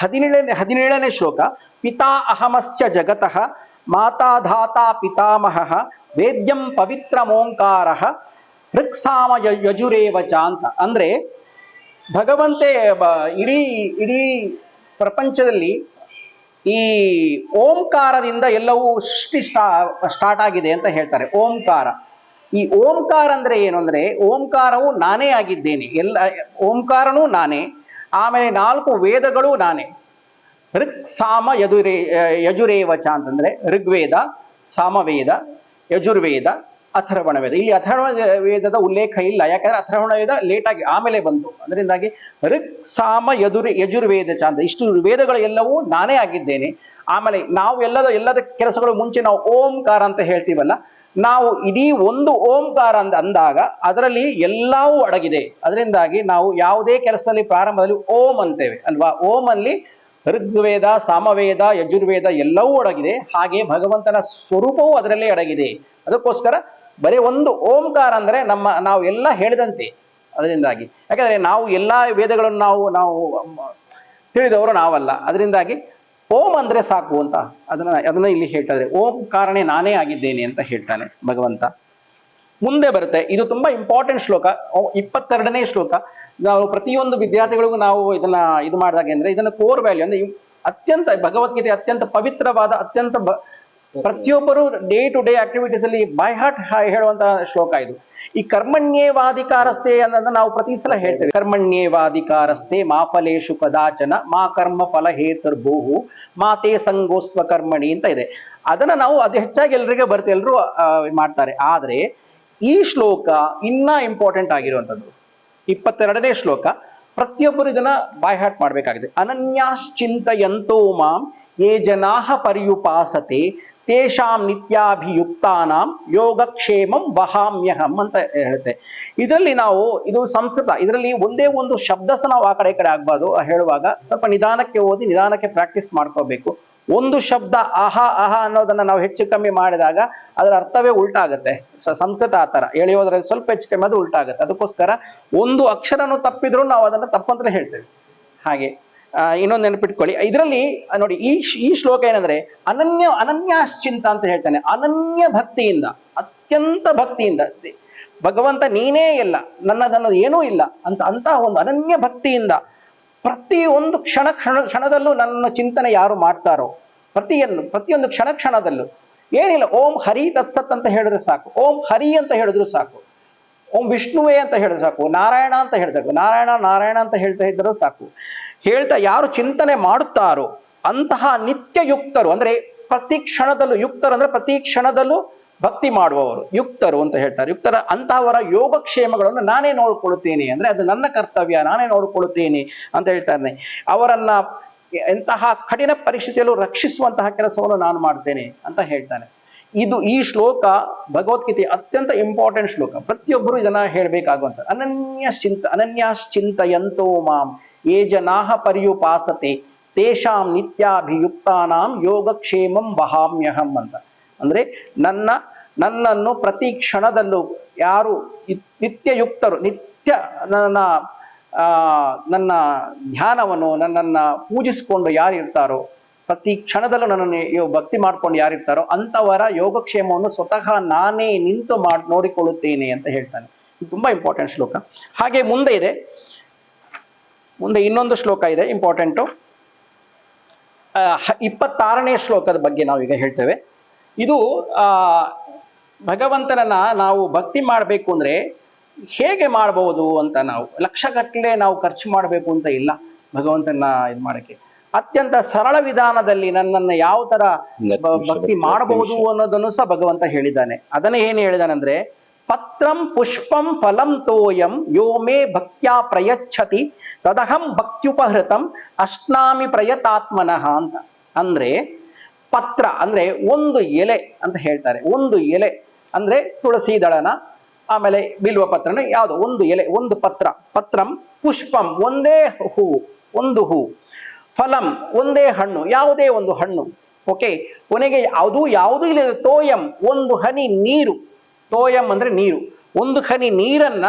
17ನೇ ಶ್ಲೋಕ. ಪಿತಾ ಅಹಮಸ್ಯ ಜಗತಃ ಮಾತಾ ಧಾತಾ ಪಿತಾಮಹಃ ವೇದ್ಯಂ ಪವಿತ್ರಮೋಂಕಾರ ಋಕ್ಸಾಮ ಯಜುರೇವಚ ಅಂತ. ಅಂದ್ರೆ ಭಗವಂತೆ ಇಡೀ ಪ್ರಪಂಚದಲ್ಲಿ ಈ ಓಂಕಾರದಿಂದ ಎಲ್ಲವೂ ಸೃಷ್ಟಿ ಸ್ಟಾರ್ಟ್ ಆಗಿದೆ ಅಂತ ಹೇಳ್ತಾರೆ. ಓಂಕಾರ, ಈ ಓಂಕಾರ ಅಂದ್ರೆ ಏನು ಅಂದ್ರೆ, ಓಂಕಾರವು ನಾನೇ ಆಗಿದ್ದೇನೆ, ಓಂಕಾರನೂ ನಾನೇ, ಆಮೇಲೆ 4 ವೇದಗಳು ನಾನೇ. ಋಕ್ ಸಾಮ ಯಜುರೇವಚ ಅಂತಂದ್ರೆ ಋಗ್ವೇದ, ಸಾಮವೇದ, ಯಜುರ್ವೇದ, ಅಥರ್ವಣ ವೇದ. ಇಲ್ಲಿ ಅಥರ್ವಣ ವೇದದ ಉಲ್ಲೇಖ ಇಲ್ಲ, ಯಾಕಂದ್ರೆ ಅಥರ್ವಣ ವೇದ ಲೇಟ್ ಆಗಿ ಆಮೇಲೆ ಬಂತು. ಅದರಿಂದಾಗಿ ಋಕ್ ಸಾಮ ಯಜುರ್ವೇದ ಚ ಅಂತ ಇಷ್ಟು ವೇದಗಳು ಎಲ್ಲವೂ ನಾನೇ ಆಗಿದ್ದೇನೆ. ಆಮೇಲೆ ನಾವು ಎಲ್ಲದ ಕೆಲಸಗಳು ಮುಂಚೆ ನಾವು ಓಂಕಾರ ಅಂತ ಹೇಳ್ತೀವಲ್ಲ, ನಾವು ಇಡೀ ಒಂದು ಓಂಕಾರ ಅಂತ ಅಂದಾಗ ಅದರಲ್ಲಿ ಎಲ್ಲವೂ ಅಡಗಿದೆ. ಅದರಿಂದಾಗಿ ನಾವು ಯಾವುದೇ ಕೆಲಸದಲ್ಲಿ ಪ್ರಾರಂಭದಲ್ಲಿ ಓಂ ಅಂತೇವೆ ಅಲ್ವಾ. ಓಂ ಅಲ್ಲಿ ಋಗ್ವೇದ, ಸಾಮವೇದ, ಯಜುರ್ವೇದ ಎಲ್ಲವೂ ಅಡಗಿದೆ. ಹಾಗೆ ಭಗವಂತನ ಸ್ವರೂಪವೂ ಅದರಲ್ಲೇ ಅಡಗಿದೆ. ಅದಕ್ಕೋಸ್ಕರ ಬರೀ ಒಂದು ಓಂಕಾರ ಅಂದ್ರೆ ನಾವು ಎಲ್ಲ ಹೇಳಿದಂತೆ. ಅದರಿಂದಾಗಿ ಯಾಕಂದ್ರೆ ನಾವು ಎಲ್ಲಾ ವೇದಗಳನ್ನು ನಾವು ತಿಳಿದವರು ನಾವಲ್ಲ. ಅದರಿಂದಾಗಿ ಓಂ ಅಂದ್ರೆ ಸಾಕು ಅಂತ ಅದನ್ನ ಇಲ್ಲಿ ಹೇಳ್ತಾರೆ. ಓಂಕಾರನೇ ನಾನೇ ಆಗಿದ್ದೇನೆ ಅಂತ ಹೇಳ್ತಾನೆ ಭಗವಂತ. ಮುಂದೆ ಬರುತ್ತೆ, ಇದು ತುಂಬಾ ಇಂಪಾರ್ಟೆಂಟ್ ಶ್ಲೋಕ, 22ನೇ ಶ್ಲೋಕ. ನಾವು ಪ್ರತಿಯೊಂದು ವಿದ್ಯಾರ್ಥಿಗಳಿಗೂ ನಾವು ಇದನ್ನ ಇದು ಮಾಡಿದಾಗ ಅಂದ್ರೆ ಇದನ್ನ ಕೋರ್ ವ್ಯಾಲ್ಯೂ ಅಂದ್ರೆ ಅತ್ಯಂತ ಭಗವದ್ಗೀತೆ ಅತ್ಯಂತ ಪವಿತ್ರವಾದ, ಅತ್ಯಂತ ಪ್ರತಿಯೊಬ್ಬರು ಡೇ ಟು ಡೇ ಆಕ್ಟಿವಿಟೀಸ್ ಅಲ್ಲಿ ಬೈ ಹಾರ್ಟ್ ಹೇಳುವಂತಹ ಶ್ಲೋಕ ಇದು. ಈ ಕರ್ಮಣ್ಯೇವಾಧಿಕಾರಸ್ಥೆ ಅನ್ನೋದನ್ನ ನಾವು ಪ್ರತಿ ಸಲ ಹೇಳ್ತೇವೆ. ಕರ್ಮಣ್ಯೇವಾಧಿಕಾರಸ್ಥೆ ಮಾ ಫಲೇಶು ಕದಾಚನ ಮಾ ಕರ್ಮ ಫಲ ಹೇತುರ್ಭೂಹು ಮಾತೇ ಸಂಗೋಸ್ತ್ವ ಕರ್ಮಣಿ ಅಂತ ಇದೆ. ಅದನ್ನ ನಾವು ಅದು ಹೆಚ್ಚಾಗಿ ಎಲ್ರಿಗೆ ಬರುತ್ತೆ, ಎಲ್ಲರೂ ಮಾಡ್ತಾರೆ. ಆದ್ರೆ ಈ ಶ್ಲೋಕ ಇನ್ನ ಇಂಪಾರ್ಟೆಂಟ್ ಆಗಿರುವಂಥದ್ದು 22ನೇ ಶ್ಲೋಕ. ಪ್ರತಿಯೊಬ್ಬರು ಇದನ್ನ ಬೈ ಹಾರ್ಟ್ ಮಾಡ್ಬೇಕಾಗಿದೆ. ಅನನ್ಯಾಶ್ಚಿಂತಯಂತೋ ಮಾಂ ಯೇ ಜನಾಃ ಪರ್ಯುಪಾಸತೆ ತೇಷಾಂ ನಿತ್ಯಾಭಿಯುಕ್ತಾನಾಂ ಯೋಗಕ್ಷೇಮಂ ವಹಾಮ್ಯಹಂ ಅಂತ ಹೇಳುತ್ತೆ. ಇದರಲ್ಲಿ ನಾವು ಇದು ಸಂಸ್ಕೃತ, ಇದರಲ್ಲಿ ಒಂದೇ ಒಂದು ಶಬ್ದ ಸಹ ನಾವು ಆ ಕಡೆ ಈ ಕಡೆ ಆಗ್ಬಾರ್ದು. ಹೇಳುವಾಗ ಸ್ವಲ್ಪ ನಿಧಾನಕ್ಕೆ ಓದಿ ನಿಧಾನಕ್ಕೆ ಪ್ರಾಕ್ಟೀಸ್ ಮಾಡ್ಕೋಬೇಕು. ಒಂದು ಶಬ್ದ ಆಹಾ ಆಹಾ ಅನ್ನೋದನ್ನ ನಾವು ಹೆಚ್ಚು ಕಮ್ಮಿ ಮಾಡಿದಾಗ ಅದರ ಅರ್ಥವೇ ಉಲ್ಟಾಗುತ್ತೆ. ಸಂಸ್ಕೃತ ಆ ಥರ ಎಳೆಯೋದ್ರಲ್ಲಿ ಸ್ವಲ್ಪ ಹೆಚ್ಚು ಕಮ್ಮಿ ಅದು ಉಲ್ಟಾಗುತ್ತೆ. ಅದಕ್ಕೋಸ್ಕರ ಒಂದು ಅಕ್ಷರನು ತಪ್ಪಿದ್ರು ನಾವು ಅದನ್ನ ತಪ್ಪಂತ ಹೇಳ್ತೇವೆ. ಹಾಗೆ ಇನ್ನೊಂದು ನೆನಪಿಟ್ಕೊಳ್ಳಿ, ಇದರಲ್ಲಿ ನೋಡಿ ಈ ಶ್ಲೋಕ ಏನಂದ್ರೆ ಅನನ್ಯಾಶ್ಚಿಂತ ಅಂತ ಹೇಳ್ತಾನೆ. ಅನನ್ಯ ಭಕ್ತಿಯಿಂದ, ಅತ್ಯಂತ ಭಕ್ತಿಯಿಂದ ಭಗವಂತ ನೀನೇ ಎಲ್ಲ, ನನ್ನದನ್ನೋದು ಏನೂ ಇಲ್ಲ ಅಂತ ಒಂದು ಅನನ್ಯ ಭಕ್ತಿಯಿಂದ ಪ್ರತಿಯೊಂದು ಕ್ಷಣದಲ್ಲೂ ನನ್ನ ಚಿಂತನೆ ಯಾರು ಮಾಡ್ತಾರೋ, ಪ್ರತಿಯೊಂದು ಕ್ಷಣದಲ್ಲೂ ಏನಿಲ್ಲ, ಓಂ ಹರಿ ತತ್ಸತ್ ಅಂತ ಹೇಳಿದ್ರೆ ಸಾಕು, ಓಂ ಹರಿ ಅಂತ ಹೇಳಿದ್ರು ಸಾಕು, ಓಂ ವಿಷ್ಣುವೇ ಅಂತ ಹೇಳಿದ್ರೆ ಸಾಕು, ನಾರಾಯಣ ಅಂತ ಹೇಳ್ಬೇಕು, ನಾರಾಯಣ ಅಂತ ಹೇಳ್ತಾ ಇದ್ದರೂ ಸಾಕು. ಹೇಳ್ತಾ ಯಾರು ಚಿಂತನೆ ಮಾಡುತ್ತಾರೋ ಅಂತಹ ನಿತ್ಯ ಯುಕ್ತರು, ಅಂದ್ರೆ ಪ್ರತಿ ಕ್ಷಣದಲ್ಲೂ, ಯುಕ್ತರು ಅಂದ್ರೆ ಪ್ರತಿ ಕ್ಷಣದಲ್ಲೂ ಭಕ್ತಿ ಮಾಡುವವರು ಯುಕ್ತರು ಅಂತ ಹೇಳ್ತಾರೆ. ಯುಕ್ತರ ಅಂತಹವರ ಯೋಗಕ್ಷೇಮಗಳನ್ನು ನಾನೇ ನೋಡ್ಕೊಳ್ಳುತ್ತೇನೆ, ಅಂದ್ರೆ ಅದು ನನ್ನ ಕರ್ತವ್ಯ, ನಾನೇ ನೋಡಿಕೊಳ್ಳುತ್ತೇನೆ ಅಂತ ಹೇಳ್ತಾನೆ. ಅವರನ್ನ ಎಂತಹ ಕಠಿಣ ಪರಿಸ್ಥಿತಿಯಲ್ಲೂ ರಕ್ಷಿಸುವಂತಹ ಕೆಲಸವನ್ನು ನಾನು ಮಾಡ್ತೇನೆ ಅಂತ ಹೇಳ್ತಾನೆ. ಈ ಶ್ಲೋಕ ಭಗವದ್ಗೀತೆ ಅತ್ಯಂತ ಇಂಪಾರ್ಟೆಂಟ್ ಶ್ಲೋಕ. ಪ್ರತಿಯೊಬ್ಬರು ಇದನ್ನ ಹೇಳ್ಬೇಕಾಗುವಂತ. ಅನನ್ಯಾಶ್ಚಿಂತಯಂತೋ ಮಾಂ ಯೇ ಜನಾಃ ಪರ್ಯುಪಾಸತೆ ತೇಷಾಂ ನಿತ್ಯಾಭಿಯುಕ್ತಾನಾಂ ಯೋಗಕ್ಷೇಮಂ ವಹಾಮ್ಯಹಂ ಅಂತ. ಅಂದ್ರೆ ನನ್ನನ್ನು ಪ್ರತಿ ಕ್ಷಣದಲ್ಲೂ ಯಾರು ನಿತ್ಯಯುಕ್ತರು, ನಿತ್ಯ ನನ್ನ ಧ್ಯಾನವನ್ನು, ನನ್ನನ್ನ ಪೂಜಿಸಿಕೊಂಡು ಯಾರು ಇರ್ತಾರೋ, ಪ್ರತಿ ಕ್ಷಣದಲ್ಲೂ ನನ್ನನ್ನು ಭಕ್ತಿ ಮಾಡ್ಕೊಂಡು ಯಾರಿರ್ತಾರೋ ಅಂಥವರ ಯೋಗಕ್ಷೇಮವನ್ನು ಸ್ವತಃ ನಾನೇ ನಿಂತು ನೋಡಿಕೊಳ್ಳುತ್ತೇನೆ ಅಂತ ಹೇಳ್ತಾನೆ. ಇದು ತುಂಬಾ ಇಂಪಾರ್ಟೆಂಟ್ ಶ್ಲೋಕ. ಹಾಗೆ ಮುಂದೆ ಇನ್ನೊಂದು ಶ್ಲೋಕ ಇದೆ ಇಂಪಾರ್ಟೆಂಟು. 26ನೇ ಶ್ಲೋಕದ ಬಗ್ಗೆ ನಾವೀಗ ಹೇಳ್ತೇವೆ. ಇದು ಭಗವಂತನನ್ನ ನಾವು ಭಕ್ತಿ ಮಾಡಬೇಕು ಅಂದ್ರೆ ಹೇಗೆ ಮಾಡಬಹುದು ಅಂತ, ನಾವು ಲಕ್ಷಗಟ್ಟಲೆ ನಾವು ಖರ್ಚು ಮಾಡಬೇಕು ಅಂತ ಇಲ್ಲ ಭಗವಂತನ ಇದು ಮಾಡಕ್ಕೆ. ಅತ್ಯಂತ ಸರಳ ವಿಧಾನದಲ್ಲಿ ನನ್ನನ್ನು ಯಾವ ತರ ಭಕ್ತಿ ಮಾಡಬಹುದು ಅನ್ನೋದನ್ನು ಸಹ ಭಗವಂತ ಹೇಳಿದ್ದಾನೆ. ಅದನ್ನ ಏನು ಹೇಳಿದಾನಂದ್ರೆ, ಪತ್ರಂ ಪುಷ್ಪಂ ಫಲಂ ತೋಯಂ ಯೋ ಮೇ ಭಕ್ತ್ಯಾ ಪ್ರಯಚ್ಛತಿ ತದಹಂ ಭಕ್ತ್ಯುಪಹೃತಂ ಅಶ್ನಾಮಿ ಪ್ರಯತಾತ್ಮನಃ ಅಂತ. ಅಂದ್ರೆ ಪತ್ರ ಅಂದ್ರೆ ಒಂದು ಎಲೆ ಅಂತ ಹೇಳ್ತಾರೆ. ಒಂದು ಎಲೆ ಅಂದ್ರೆ ತುಳಸಿ ದಳನ, ಆಮೇಲೆ ಬಿಲ್ವ ಪತ್ರನ, ಯಾವುದು ಒಂದು ಎಲೆ, ಒಂದು ಪತ್ರ, ಪತ್ರಂ ಪುಷ್ಪಂ ಒಂದೇ ಹೂವು, ಒಂದು ಹೂವು, ಫಲಂ ಒಂದೇ ಹಣ್ಣು, ಯಾವುದೇ ಒಂದು ಹಣ್ಣು, ಓಕೆ, ಕೊನೆಗೆ ಯಾವುದು ಇಲ್ಲ, ತೋಯಂ ಒಂದು ಹನಿ ನೀರು, ತೋಯಂ ಅಂದ್ರೆ ನೀರು, ಒಂದು ಹನಿ ನೀರನ್ನ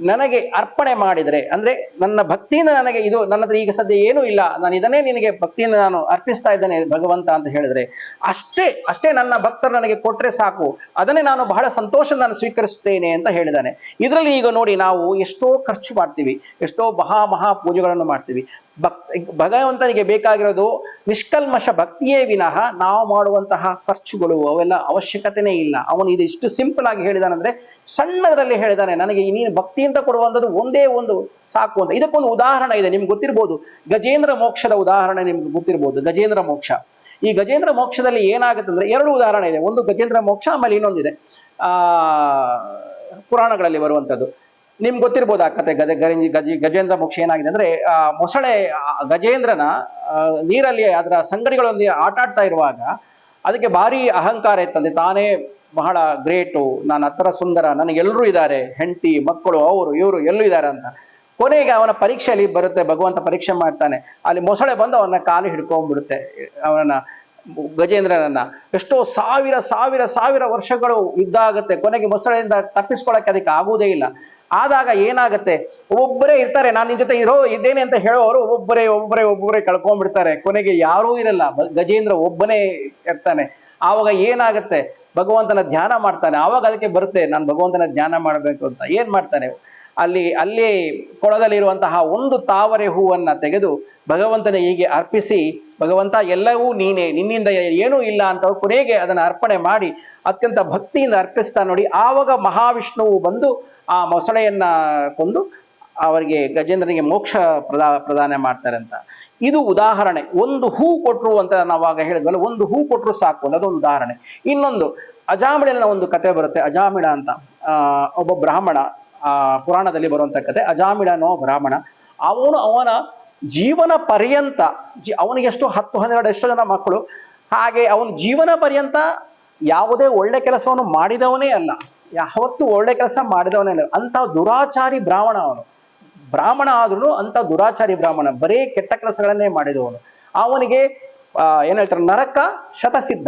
ನನಗೆ ಅರ್ಪಣೆ ಮಾಡಿದರೆ, ಅಂದ್ರೆ ನನ್ನ ಭಕ್ತಿಯಿಂದ ನನಗೆ ಇದು ನನ್ನ ಹತ್ರ ಈಗ ಸದ್ಯ ಏನೂ ಇಲ್ಲ, ನಾನು ಇದನ್ನೇ ನಿನಗೆ ಭಕ್ತಿಯಿಂದ ನಾನು ಅರ್ಪಿಸ್ತಾ ಇದ್ದೇನೆ ಭಗವಂತ ಅಂತ ಹೇಳಿದ್ರೆ, ಅಷ್ಟೇ ನನ್ನ ಭಕ್ತರು ನನಗೆ ಕೊಟ್ರೆ ಸಾಕು, ಅದನ್ನೇ ನಾನು ಬಹಳ ಸಂತೋಷ ನಾನು ಸ್ವೀಕರಿಸುತ್ತೇನೆ ಅಂತ ಹೇಳಿದ್ದಾನೆ. ಇದರಲ್ಲಿ ಈಗ ನೋಡಿ, ನಾವು ಎಷ್ಟೋ ಖರ್ಚು ಮಾಡ್ತೀವಿ, ಎಷ್ಟೋ ಮಹಾ ಪೂಜೆಗಳನ್ನು ಮಾಡ್ತೀವಿ. ಭಗವಂತನಿಗೆ ಬೇಕಾಗಿರೋದು ನಿಷ್ಕಲ್ಮಶ ಭಕ್ತಿಯೇ ವಿನಃ ನಾವು ಮಾಡುವಂತಹ ಖರ್ಚುಗಳು ಅವೆಲ್ಲ ಅವಶ್ಯಕತೆನೇ ಇಲ್ಲ. ಅವನು ಇದು ಇಷ್ಟು ಸಿಂಪಲ್ ಆಗಿ ಹೇಳಿದಾನಂದ್ರೆ, ಸಣ್ಣದರಲ್ಲಿ ಹೇಳಿದಾನೆ, ನನಗೆ ನೀನು ಭಕ್ತಿ ಅಂತ ಕೊಡುವಂಥದ್ದು ಒಂದೇ ಒಂದು ಸಾಕು ಅಂತ. ಇದಕ್ಕೊಂದು ಉದಾಹರಣೆ ಇದೆ, ನಿಮ್ಗೆ ಗೊತ್ತಿರ್ಬೋದು, ಗಜೇಂದ್ರ ಮೋಕ್ಷದ ಉದಾಹರಣೆ ನಿಮ್ಗೆ ಗೊತ್ತಿರ್ಬೋದು. ಗಜೇಂದ್ರ ಮೋಕ್ಷ, ಈ ಗಜೇಂದ್ರ ಮೋಕ್ಷದಲ್ಲಿ ಏನಾಗುತ್ತೆ ಅಂದ್ರೆ, ಎರಡು ಉದಾಹರಣೆ ಇದೆ. ಒಂದು ಗಜೇಂದ್ರ ಮೋಕ್ಷ, ಆಮೇಲೆ ಇನ್ನೊಂದಿದೆ ಪುರಾಣಗಳಲ್ಲಿ ಬರುವಂಥದ್ದು. ನಿಮ್ಗೆ ಗೊತ್ತಿರ್ಬೋದು ಆ ಕತೆ. ಗಜೇಂದ್ರ ಮೋಕ್ಷ ಏನಾಗಿದೆ ಅಂದ್ರೆ, ಮೊಸಳೆ ಗಜೇಂದ್ರನ ನೀರಲ್ಲಿ ಅದರ ಸಂಗಡಿಗಳೊಂದಿಗೆ ಆಟ ಆಡ್ತಾ ಇರುವಾಗ ಅದಕ್ಕೆ ಭಾರಿ ಅಹಂಕಾರ ಇತ್ತಂತೆ, ತಾನೇ ಬಹಳ ಗ್ರೇಟು, ನಾನು ಹತ್ರ ಸುಂದರ, ನನಗೆಲ್ಲರೂ ಇದ್ದಾರೆ, ಹೆಂಡತಿ ಮಕ್ಕಳು ಅವರು ಇವರು ಎಲ್ಲೂ ಇದ್ದಾರೆ ಅಂತ. ಕೊನೆಗೆ ಅವನ ಪರೀಕ್ಷೆಯಲ್ಲಿ ಬರುತ್ತೆ, ಭಗವಂತ ಪರೀಕ್ಷೆ ಮಾಡ್ತಾನೆ, ಅಲ್ಲಿ ಮೊಸಳೆ ಬಂದು ಅವನ ಕಾಲು ಹಿಡ್ಕೊಂಡ್ಬಿಡುತ್ತೆ, ಅವನ ಗಜೇಂದ್ರನನ್ನ. ಎಷ್ಟೋ ಸಾವಿರ ವರ್ಷಗಳು ಇದ್ದಾಗತ್ತೆ, ಕೊನೆಗೆ ಮೊಸಳೆಯಿಂದ ತಪ್ಪಿಸ್ಕೊಳಕ್ಕೆ ಅದಕ್ಕೆ ಆಗುವುದೇ ಇಲ್ಲ. ಆದಾಗ ಏನಾಗತ್ತೆ, ಒಬ್ಬೊಬ್ಬರೇ ಇರ್ತಾರೆ, ನಾನು ನಿನ್ ಜೊತೆ ಇದ್ದೇನೆ ಅಂತ ಹೇಳೋರು ಒಬ್ಬೊಬ್ಬರೇ ಕಳ್ಕೊಂಡ್ಬಿಡ್ತಾರೆ. ಕೊನೆಗೆ ಯಾರೂ ಇರಲ್ಲ, ಗಜೇಂದ್ರ ಒಬ್ಬನೇ ಇರ್ತಾನೆ. ಆವಾಗ ಏನಾಗತ್ತೆ, ಭಗವಂತನ ಧ್ಯಾನ ಮಾಡ್ತಾನೆ. ಆವಾಗ ಅದಕ್ಕೆ ಬರುತ್ತೆ, ನಾನು ಭಗವಂತನ ಧ್ಯಾನ ಮಾಡಬೇಕು ಅಂತ. ಏನ್ ಮಾಡ್ತಾನೆ, ಅಲ್ಲಿ ಕೊಳದಲ್ಲಿರುವಂತಹ ಒಂದು ತಾವರೆ ಹೂವನ್ನ ತೆಗೆದು ಭಗವಂತನ ಹೀಗೆ ಅರ್ಪಿಸಿ, ಭಗವಂತ ಎಲ್ಲವೂ ನೀನೇ, ನಿನ್ನಿಂದ ಏನೂ ಇಲ್ಲ ಅಂತ ಕೊನೆಗೆ ಅದನ್ನ ಅರ್ಪಣೆ ಮಾಡಿ ಅತ್ಯಂತ ಭಕ್ತಿಯಿಂದ ಅರ್ಪಿಸ್ತಾ ನೋಡಿ. ಆವಾಗ ಮಹಾವಿಷ್ಣುವು ಬಂದು ಆ ಮೊಸಳೆಯನ್ನ ಕೊಂದು ಅವರಿಗೆ ಗಜೇಂದ್ರನಿಗೆ ಮೋಕ್ಷ ಪ್ರದಾನ ಮಾಡ್ತಾರೆ ಅಂತ. ಇದು ಉದಾಹರಣೆ. ಒಂದು ಹೂ ಕೊಟ್ರು ಅಂತ ನಾವಾಗ ಹೇಳಿದ್ವಲ್ಲ, ಒಂದು ಹೂ ಕೊಟ್ರು ಸಾಕು ಅಂತ, ಅದೊಂದು ಉದಾಹರಣೆ. ಇನ್ನೊಂದು ಅಜಾಮಿಳನ ಒಂದು ಕತೆ ಬರುತ್ತೆ. ಅಜಾಮಿಳ ಅಂತ ಒಬ್ಬ ಬ್ರಾಹ್ಮಣ, ಪುರಾಣದಲ್ಲಿ ಬರುವಂತ ಕತೆ. ಅಜಾಮಿಳನೋ ಬ್ರಾಹ್ಮಣ, ಅವನ ಜೀವನ ಪರ್ಯಂತ ಅವನಿಗೆ ಎಷ್ಟು 10-12 ಎಷ್ಟೋ ಜನ ಮಕ್ಕಳು, ಹಾಗೆ ಅವನ ಜೀವನ ಪರ್ಯಂತ ಯಾವುದೇ ಒಳ್ಳೆ ಕೆಲಸವನ್ನು ಮಾಡಿದವನೇ ಅಲ್ಲ, ಯಾವತ್ತೂ ಒಳ್ಳೆ ಕೆಲಸ ಮಾಡಿದವನೇ ಅಲ್ಲ. ಅಂತ ದುರಾಚಾರಿ ಬ್ರಾಹ್ಮಣ ಅವನು. ಬ್ರಾಹ್ಮಣ ಆದ್ರೂ ಅಂತ ದುರಾಚಾರಿ ಬ್ರಾಹ್ಮಣ, ಬರೇ ಕೆಟ್ಟ ಕೆಲಸಗಳನ್ನೇ ಮಾಡಿದವನು. ಅವನಿಗೆ ಏನ್ ಹೇಳ್ತಾರೆ, ನರಕ ಶತಸಿದ್ಧ.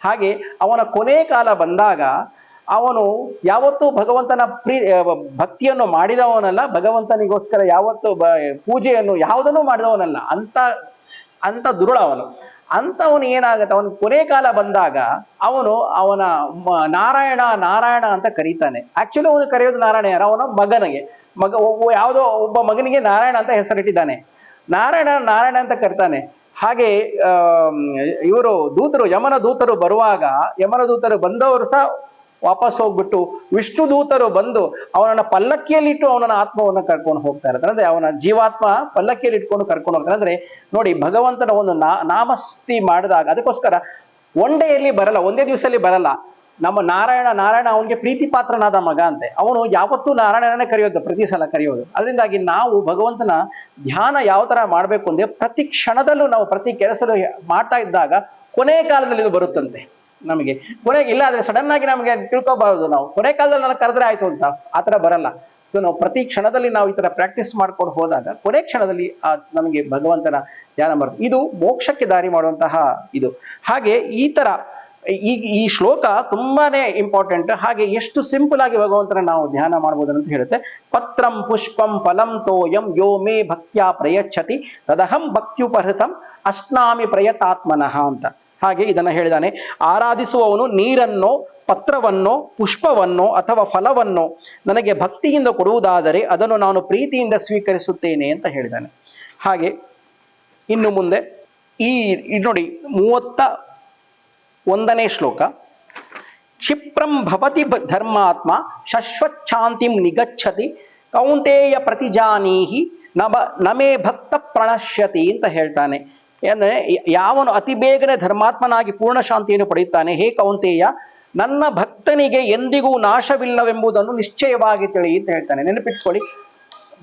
ಹಾಗೆ ಅವನ ಕೊನೆ ಕಾಲ ಬಂದಾಗ ಅವನು ಯಾವತ್ತೂ ಭಗವಂತನ ಭಕ್ತಿಯನ್ನು ಮಾಡಿದವನಲ್ಲ, ಭಗವಂತನಿಗೋಸ್ಕರ ಯಾವತ್ತೂ ಪೂಜೆಯನ್ನು ಯಾವುದನ್ನು ಮಾಡಿದವನಲ್ಲ, ಅಂತ ದುರುಳ ಅವನು. ಅಂತವನು ಏನಾಗತ್ತೆ, ಅವನ ಕೊನೆ ಕಾಲ ಬಂದಾಗ ಅವನ ನಾರಾಯಣ ಅಂತ ಕರೀತಾನೆ. ಆಕ್ಚುಲಿ ಅವನು ಕರೆಯೋದು ನಾರಾಯಣ ಯಾರು, ಅವನ ಯಾವುದೋ ಒಬ್ಬ ಮಗನಿಗೆ ನಾರಾಯಣ ಅಂತ ಹೆಸರಿಟ್ಟಿದ್ದಾನೆ. ನಾರಾಯಣ ಅಂತ ಕರ್ತಾನೆ. ಹಾಗೆ ಇವರು ಯಮನ ದೂತರು ಬರುವಾಗ, ಯಮನ ದೂತರು ಬಂದವರು ಸಹ ವಾಪಸ್ ಹೋಗ್ಬಿಟ್ಟು ವಿಷ್ಣು ದೂತರು ಬಂದು ಅವನನ್ನ ಪಲ್ಲಕ್ಕಿಯಲ್ಲಿಟ್ಟು ಅವನ ಆತ್ಮವನ್ನು ಕರ್ಕೊಂಡು ಹೋಗ್ತಾ ಇರ್ತಾರೆ. ಅಂದ್ರೆ ಅವನ ಜೀವಾತ್ಮ ಪಲ್ಲಕ್ಕಿಯಲ್ಲಿ ಇಟ್ಕೊಂಡು ಕರ್ಕೊಂಡು ಹೋಗ್ತಾರೆ. ಅಂದ್ರೆ ನೋಡಿ, ಭಗವಂತನ ಒಂದು ನಾಮಸ್ತಿ ಮಾಡಿದಾಗ, ಅದಕ್ಕೋಸ್ಕರ ಒಂದೇ ದಿವಸದಲ್ಲಿ ಬರಲ್ಲ. ನಮ್ಮ ನಾರಾಯಣ ಅವನಿಗೆ ಪ್ರೀತಿ ಪಾತ್ರನಾದ ಮಗ ಅಂತೆ. ಅವನು ಯಾವತ್ತೂ ನಾರಾಯಣನೇ ಕರೆಯೋದು, ಪ್ರತಿ ಸಲ ಕರೆಯೋದು. ಅದರಿಂದಾಗಿ ನಾವು ಭಗವಂತನ ಧ್ಯಾನ ಯಾವ ತರ ಮಾಡ್ಬೇಕು ಅಂದ್ರೆ, ಪ್ರತಿ ಕ್ಷಣದಲ್ಲೂ ನಾವು ಪ್ರತಿ ಕೆಲಸದಲ್ಲೂ ಮಾಡ್ತಾ ಇದ್ದಾಗ ಕೊನೆ ಕಾಲದಲ್ಲಿ ಇದು ಬರುತ್ತಂತೆ ನಮಗೆ. ಕೊನೆಗೆ ಇಲ್ಲ ಆದ್ರೆ ಸಡನ್ ಆಗಿ ನಮಗೆ ತಿಳ್ಕೊಬಾರದು, ನಾವು ಕೊನೆ ಕಾಲದಲ್ಲಿ ನನಗೆ ಕರೆದ್ರೆ ಆಯ್ತು ಅಂತ, ಆತರ ಬರಲ್ಲ. ಸೊ ನಾವು ಪ್ರತಿ ಕ್ಷಣದಲ್ಲಿ ನಾವು ಈ ತರ ಪ್ರಾಕ್ಟೀಸ್ ಮಾಡ್ಕೊಂಡು ಹೋದಾಗ ಕೊನೆ ಕ್ಷಣದಲ್ಲಿ ನಮಗೆ ಭಗವಂತನ ಧ್ಯಾನ ಬರುತ್ತೆ. ಇದು ಮೋಕ್ಷಕ್ಕೆ ದಾರಿ ಮಾಡುವಂತಹ ಇದು. ಹಾಗೆ ಈ ಶ್ಲೋಕ ತುಂಬಾನೇ ಇಂಪಾರ್ಟೆಂಟ್. ಹಾಗೆ ಎಷ್ಟು ಸಿಂಪಲ್ ಆಗಿ ಭಗವಂತನ ನಾವು ಧ್ಯಾನ ಮಾಡ್ಬೋದು ಅಂತ ಹೇಳುತ್ತೆ. ಪತ್ರಂ ಪುಷ್ಪಂ ಫಲಂ ತೋಯಂ ಯೋ ಮೇ ಭಕ್ತ್ಯಾ ಪ್ರಯಚ್ಛತಿ ತದಹಂ ಭಕ್ತ್ಯುಪಹೃತಂ ಅಶ್ನಾಮಿ ಪ್ರಯತಾತ್ಮನಃ ಅಂತ. ಹಾಗೆ ಇದನ್ನ ಹೇಳಿದಾನೆ. ಆರಾಧಿಸುವವನು ನೀರನ್ನೋ ಪತ್ರವನ್ನೋ ಪುಷ್ಪವನ್ನೋ ಅಥವಾ ಫಲವನ್ನೋ ನನಗೆ ಭಕ್ತಿಯಿಂದ ಕೊಡುವುದಾದರೆ ಅದನ್ನು ನಾನು ಪ್ರೀತಿಯಿಂದ ಸ್ವೀಕರಿಸುತ್ತೇನೆ ಅಂತ ಹೇಳಿದಾನೆ. ಹಾಗೆ ಇನ್ನು ಮುಂದೆ ನೋಡಿ 31ನೇ ಶ್ಲೋಕ. ಕ್ಷಿಪ್ರಂ ಭವತಿ ಧರ್ಮಾತ್ಮ ಶಶ್ವಚ್ಛಾಂತಿಂ ನಿಗಚ್ಚತಿ ಕೌಂತೇಯ ಪ್ರತಿಜಾನೀಹಿ ನಮೇ ಭಕ್ತ ಪ್ರಣಶ್ಯತಿ ಅಂತ ಹೇಳ್ತಾನೆ. ಅಂದ್ರೆ ಯಾವನು ಅತಿ ಬೇಗನೆ ಧರ್ಮಾತ್ಮನಾಗಿ ಪೂರ್ಣ ಶಾಂತಿಯನ್ನು ಪಡೆಯುತ್ತಾನೆ, ಹೇ ಕೌಂತೇಯ, ನನ್ನ ಭಕ್ತನಿಗೆ ಎಂದಿಗೂ ನಾಶವಿಲ್ಲವೆಂಬುದನ್ನು ನಿಶ್ಚಯವಾಗಿ ತಿಳಿ ಅಂತ ಹೇಳ್ತಾನೆ. ನೆನಪಿಟ್ಕೊಳ್ಳಿ,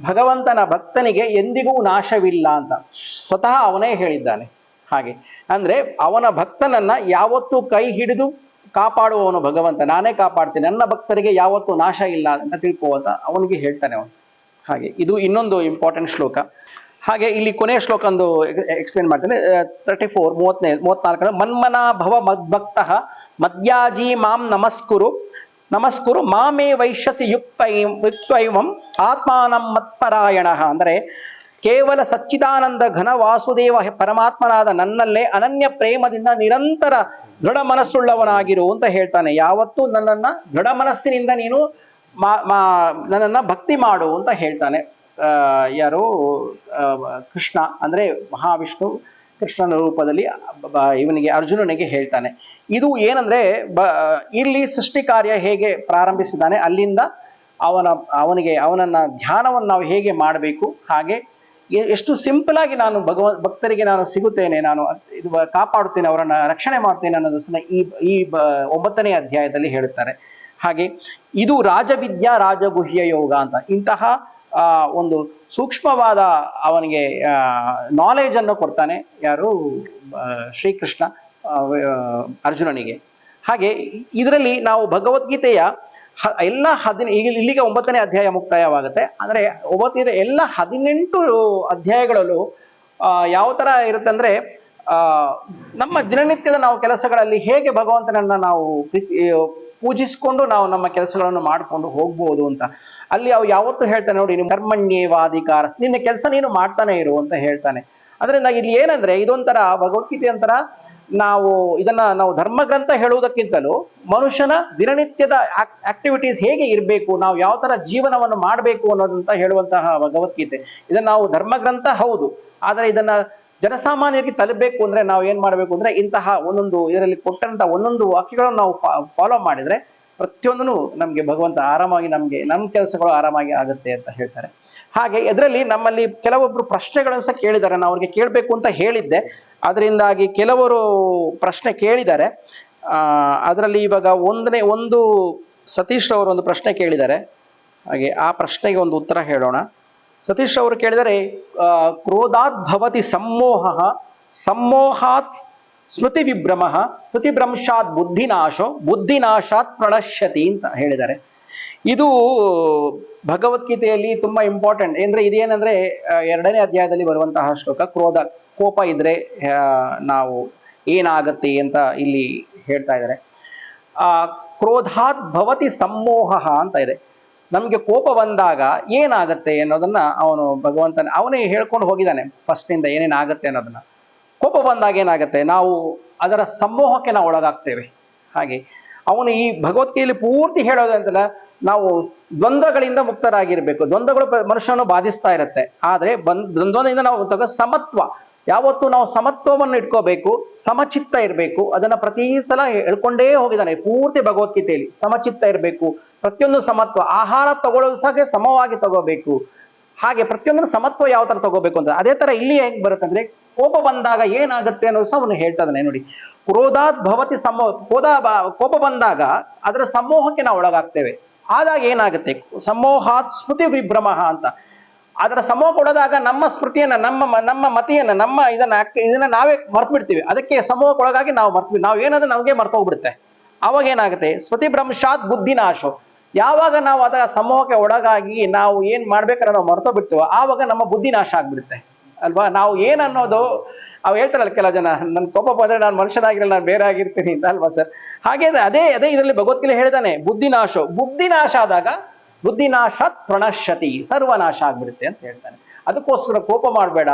ಭಗವಂತನ ಭಕ್ತನಿಗೆ ಎಂದಿಗೂ ನಾಶವಿಲ್ಲ ಅಂತ ಸ್ವತಃ ಅವನೇ ಹೇಳಿದ್ದಾನೆ. ಹಾಗೆ ಅಂದ್ರೆ ಅವನ ಭಕ್ತನನ್ನ ಯಾವತ್ತೂ ಕೈ ಹಿಡಿದು ಕಾಪಾಡುವವನು ಭಗವಂತ, ನಾನೇ ಕಾಪಾಡ್ತೀನಿ, ನನ್ನ ಭಕ್ತರಿಗೆ ಯಾವತ್ತೂ ನಾಶ ಇಲ್ಲ ಅಂತ ತಿಳ್ಕೋ ಅಂತ ಅವನಿಗೆ ಹೇಳ್ತಾನೆ ಅವನು. ಹಾಗೆ ಇದು ಇನ್ನೊಂದು ಇಂಪಾರ್ಟೆಂಟ್ ಶ್ಲೋಕ. ಹಾಗೆ ಇಲ್ಲಿ ಕೊನೆಯ ಶ್ಲೋಕ ಒಂದು ಎಕ್ಸ್ಪ್ಲೇನ್ ಮಾಡ್ತೇನೆ. 34 34 ಮನ್ಮನಾ ಭವ ಮದ್ಭಕ್ತ ಮದ್ಯಾಜಿ ಮಾಂ ನಮಸ್ಕುರು ಮಾಮೇ ವೈಶ್ಯಸಿ ಯುಕ್ತೈವಂ ಆತ್ಮಾನಂ ಮತ್ಪರಾಯಣ. ಅಂದರೆ ಕೇವಲ ಸಚ್ಚಿದಾನಂದ ಘನ ವಾಸುದೇವ ಪರಮಾತ್ಮನಾದ ನನ್ನಲ್ಲೇ ಅನನ್ಯ ಪ್ರೇಮದಿಂದ ನಿರಂತರ ದೃಢ ಮನಸ್ಸುಳ್ಳವನಾಗಿರು ಅಂತ ಹೇಳ್ತಾನೆ. ಯಾವತ್ತೂ ನನ್ನನ್ನ ದೃಢ ಮನಸ್ಸಿನಿಂದ ನೀನು ನನ್ನನ್ನ ಭಕ್ತಿ ಮಾಡು ಅಂತ ಹೇಳ್ತಾನೆ. ಯಾರು ಕೃಷ್ಣ ಅಂದ್ರೆ ಮಹಾವಿಷ್ಣು ಕೃಷ್ಣನ ರೂಪದಲ್ಲಿ ಇವನಿಗೆ ಅರ್ಜುನನಿಗೆ ಹೇಳ್ತಾನೆ. ಇದು ಏನಂದ್ರೆ ಇಲ್ಲಿ ಸೃಷ್ಟಿ ಕಾರ್ಯ ಹೇಗೆ ಪ್ರಾರಂಭಿಸಿದ್ದಾನೆ, ಅಲ್ಲಿಂದ ಅವನನ್ನ ಧ್ಯಾನವನ್ನು ನಾವು ಹೇಗೆ ಮಾಡಬೇಕು, ಹಾಗೆ ಎಷ್ಟು ಸಿಂಪಲ್ ಆಗಿ ನಾನು ಭಕ್ತರಿಗೆ ನಾನು ಸಿಗುತ್ತೇನೆ, ನಾನು ಇದು ಕಾಪಾಡುತ್ತೇನೆ, ಅವರನ್ನ ರಕ್ಷಣೆ ಮಾಡ್ತೇನೆ ಅನ್ನೋದನ್ನ ಈ 9ನೇ ಅಧ್ಯಾಯದಲ್ಲಿ ಹೇಳುತ್ತಾರೆ. ಹಾಗೆ ಇದು ರಾಜವಿದ್ಯಾ ರಾಜಗುಹ್ಯ ಯೋಗ ಅಂತ, ಇಂತಹ ಒಂದು ಸೂಕ್ಷ್ಮವಾದ ಅವನಿಗೆ ನಾಲೆಜ್ ಅನ್ನು ಕೊಡ್ತಾನೆ ಯಾರು ಶ್ರೀಕೃಷ್ಣ ಅರ್ಜುನನಿಗೆ. ಹಾಗೆ ಇದರಲ್ಲಿ ನಾವು ಭಗವದ್ಗೀತೆಯ ಎಲ್ಲ ಇಲ್ಲಿಗೆ 9ನೇ ಅಧ್ಯಾಯ ಮುಕ್ತಾಯವಾಗುತ್ತೆ. ಅಂದ್ರೆ ಎಲ್ಲ 18 ಅಧ್ಯಾಯಗಳಲ್ಲೂ ಯಾವ ತರ ಇರುತ್ತೆ ಅಂದ್ರೆ ನಮ್ಮ ದಿನನಿತ್ಯದ ನಾವು ಕೆಲಸಗಳಲ್ಲಿ ಹೇಗೆ ಭಗವಂತನನ್ನ ನಾವು ಪೂಜಿಸಿಕೊಂಡು ನಾವು ನಮ್ಮ ಕೆಲಸಗಳನ್ನು ಮಾಡಿಕೊಂಡು ಹೋಗ್ಬೋದು ಅಂತ. ಅಲ್ಲಿ ಅವು ಯಾವತ್ತೂ ಹೇಳ್ತಾನೆ ನೋಡಿ, ನಿಮ್ಮ ಕರ್ಮಣ್ಯೇವಾಧಿಕಾರ, ನಿನ್ನ ಕೆಲಸ ನೀನು ಮಾಡ್ತಾನೆ ಇರು ಅಂತ ಹೇಳ್ತಾನೆ. ಅದರಿಂದ ಇಲ್ಲಿ ಏನಂದ್ರೆ ಇದೊಂಥರ ಭಗವದ್ಗೀತೆ ಅಂತರ ನಾವು ಧರ್ಮಗ್ರಂಥ ಹೇಳುವುದಕ್ಕಿಂತಲೂ ಮನುಷ್ಯನ ದಿನನಿತ್ಯದ ಆಕ್ಟಿವಿಟೀಸ್ ಹೇಗೆ ಇರಬೇಕು, ನಾವು ಯಾವ ತರ ಜೀವನವನ್ನು ಮಾಡಬೇಕು ಅನ್ನೋದಂತ ಹೇಳುವಂತಹ ಭಗವದ್ಗೀತೆ. ಇದನ್ನ ನಾವು ಧರ್ಮಗ್ರಂಥ ಹೌದು, ಆದರೆ ಇದನ್ನ ಜನಸಾಮಾನ್ಯರಿಗೆ ತಲುಪಬೇಕು ಅಂದ್ರೆ ನಾವು ಏನ್ ಮಾಡ್ಬೇಕು ಅಂದ್ರೆ ಇಂತಹ ಒಂದೊಂದು ಇದರಲ್ಲಿ ಕೊಟ್ಟಂತ ಒಂದೊಂದು ವಾಕ್ಯಗಳನ್ನು ನಾವು ಫಾಲೋ ಮಾಡಿದ್ರೆ ಪ್ರತಿಯೊಂದನ್ನು ನಮ್ಗೆ ಭಗವಂತ ಆರಾಮಾಗಿ ನಮ್ಮ ಕೆಲಸಗಳು ಆರಾಮಾಗಿ ಆಗುತ್ತೆ ಅಂತ ಹೇಳ್ತಾರೆ. ಹಾಗೆ ಇದರಲ್ಲಿ ನಮ್ಮಲ್ಲಿ ಕೆಲವೊಬ್ರು ಪ್ರಶ್ನೆಗಳನ್ನು ಸಹ ಕೇಳಿದ್ದಾರೆ, ನಾನು ಅವ್ರಿಗೆ ಕೇಳಬೇಕು ಅಂತ ಹೇಳಿದ್ದೆ, ಅದರಿಂದಾಗಿ ಕೆಲವರು ಪ್ರಶ್ನೆ ಕೇಳಿದ್ದಾರೆ. ಅದರಲ್ಲಿ ಇವಾಗ ಒಂದು ಸತೀಶ್ ಅವರು ಒಂದು ಪ್ರಶ್ನೆ ಕೇಳಿದ್ದಾರೆ. ಹಾಗೆ ಆ ಪ್ರಶ್ನೆಗೆ ಒಂದು ಉತ್ತರ ಹೇಳೋಣ. ಸತೀಶ್ ಅವರು ಕೇಳಿದರೆ ಕ್ರೋಧಾತ್ ಭವತಿ ಸಮ್ಮೋಹಾತ್ ಸ್ಮೃತಿ ವಿಭ್ರಮ ಸ್ಮೃತಿಭ್ರಂಶಾತ್ ಬುದ್ಧಿನಾಶಾತ್ ಪ್ರಣಶ್ಯತಿ ಅಂತ ಹೇಳಿದ್ದಾರೆ. ಇದು ಭಗವದ್ಗೀತೆಯಲ್ಲಿ ತುಂಬಾ ಇಂಪಾರ್ಟೆಂಟ್. ಅಂದ್ರೆ ಇದೇನಂದ್ರೆ 2ನೇ ಅಧ್ಯಾಯದಲ್ಲಿ ಬರುವಂತಹ ಶ್ಲೋಕ. ಕೋಪ ಇದ್ರೆ ನಾವು ಏನಾಗತ್ತೆ ಅಂತ ಇಲ್ಲಿ ಹೇಳ್ತಾ ಇದ್ದಾರೆ. ಕ್ರೋಧಾತ್ ಭವತಿ ಸಮ್ಮೋಹ ಅಂತ ಇದೆ. ನಮ್ಗೆ ಕೋಪ ಬಂದಾಗ ಏನಾಗತ್ತೆ ಅನ್ನೋದನ್ನ ಅವನೇ ಹೇಳ್ಕೊಂಡು ಹೋಗಿದ್ದಾನೆ ಫಸ್ಟ್ನಿಂದ ಏನೇನಾಗತ್ತೆ ಅನ್ನೋದನ್ನ. ಕೋಪ ಬಂದಾಗ ಏನಾಗತ್ತೆ, ನಾವು ಅದರ ಸಮೂಹಕ್ಕೆ ನಾವು ಒಳಗಾಗ್ತೇವೆ. ಹಾಗೆ ಅವನು ಈ ಭಗವದ್ಗೀತೆಯಲ್ಲಿ ಪೂರ್ತಿ ಹೇಳೋದು ಅಂತಲ್ಲ, ನಾವು ದ್ವಂದ್ವಗಳಿಂದ ಮುಕ್ತರಾಗಿರ್ಬೇಕು. ದ್ವಂದ್ವಗಳು ಮನುಷ್ಯನನ್ನು ಬಾಧಿಸ್ತಾ ಇರುತ್ತೆ, ಆದ್ರೆ ದ್ವಂದ್ವದಿಂದ ನಾವು ಸಮತ್ವ, ಯಾವತ್ತೂ ನಾವು ಸಮತ್ವವನ್ನು ಇಟ್ಕೋಬೇಕು, ಸಮಚಿತ್ತ ಇರಬೇಕು. ಅದನ್ನ ಪ್ರತಿ ಸಲ ಹೇಳ್ಕೊಂಡೇ ಹೋಗಿದ್ದಾನೆ ಪೂರ್ತಿ ಭಗವದ್ಗೀತೆಯಲ್ಲಿ. ಸಮಚಿತ್ತ ಇರಬೇಕು, ಪ್ರತಿಯೊಂದು ಸಮತ್ವ. ಆಹಾರ ತಗೊಳ್ಳೋದು ಸಹ ಸಮವಾಗಿ ತಗೋಬೇಕು. ಹಾಗೆ ಪ್ರತಿಯೊಂದನ್ನು ಸಮತ್ವ ಯಾವ ತರ ತಗೋಬೇಕು ಅಂತ. ಅದೇ ತರ ಇಲ್ಲಿ ಹೆಂಗ್ ಬರುತ್ತೆ ಅಂದ್ರೆ, ಕೋಪ ಬಂದಾಗ ಏನಾಗುತ್ತೆ ಅನ್ನೋದು ಸಹ ಅವನು ಹೇಳ್ತಾ ಇದ್ದಾನೆ ನೋಡಿ. ಕ್ರೋಧಾತ್ ಭವತಿ ಕೋಪ ಬಂದಾಗ ಅದರ ಸಮೂಹಕ್ಕೆ ನಾವು ಒಳಗಾಗ್ತೇವೆ. ಆದಾಗ ಏನಾಗುತ್ತೆ, ಸಮೂಹಾತ್ ಸ್ಮೃತಿ ವಿಭ್ರಮ ಅಂತ. ಅದರ ಸಮೂಹಕ್ಕೆ ಒಳದಾಗ ನಮ್ಮ ಸ್ಮೃತಿಯನ್ನ ನಮ್ಮ ಮತಿಯನ್ನ ಇದನ್ನ ನಾವೇ ಮರ್ತು ಬಿಡ್ತೀವಿ. ಅದಕ್ಕೆ ಸಮೂಹಕ್ಕೆ ಒಳಗಾಗಿ ನಾವು ಏನಾದ್ರೂ ನಮಗೆ ಮರ್ತು ಹೋಗ್ಬಿಡುತ್ತೆ. ಅವಾಗ ಏನಾಗುತ್ತೆ, ಸ್ಮೃತಿ ಭ್ರಂಶಾತ್ ಬುದ್ಧಿನಾಶೋ. ಯಾವಾಗ ನಾವು ಅದರ ಸಮೂಹಕ್ಕೆ ಒಳಗಾಗಿ ನಾವು ಏನ್ ಮಾಡ್ಬೇಕಾದ್ರೆ ನಾವು ಮರ್ತೋ ಬಿಡ್ತೀವೋ ಆವಾಗ ನಮ್ಮ ಬುದ್ಧಿ ನಾಶ ಆಗ್ಬಿಡುತ್ತೆ ಅಲ್ವಾ. ನಾವು ಏನನ್ನೋದು ಅವ್ ಹೇಳ್ತಾರಲ್ಲ ಕೆಲ ಜನ, ನನ್ ಕೋಪ ಬಂದ್ರೆ ನಾನು ಮನುಷ್ಯನಾಗಿರಲ್ಲ, ನಾನು ಬೇರೆ ಆಗಿರ್ತೀನಿ ಅಂತ ಅಲ್ವಾ ಸರ್. ಹಾಗೆ ಅದೇ ಇದರಲ್ಲಿ ಭಗವದ್ಗೀತೆ ಹೇಳಿದಾನೆ, ಬುದ್ಧಿನಾಶ ಆದಾಗ ಬುದ್ಧಿನಾಶಾತ್ ಪ್ರಣಶ್ಯತಿ, ಸರ್ವನಾಶ ಆಗ್ಬಿಡುತ್ತೆ ಅಂತ ಹೇಳ್ತಾನೆ. ಅದಕ್ಕೋಸ್ಕರ ಕೋಪ ಮಾಡಬೇಡ,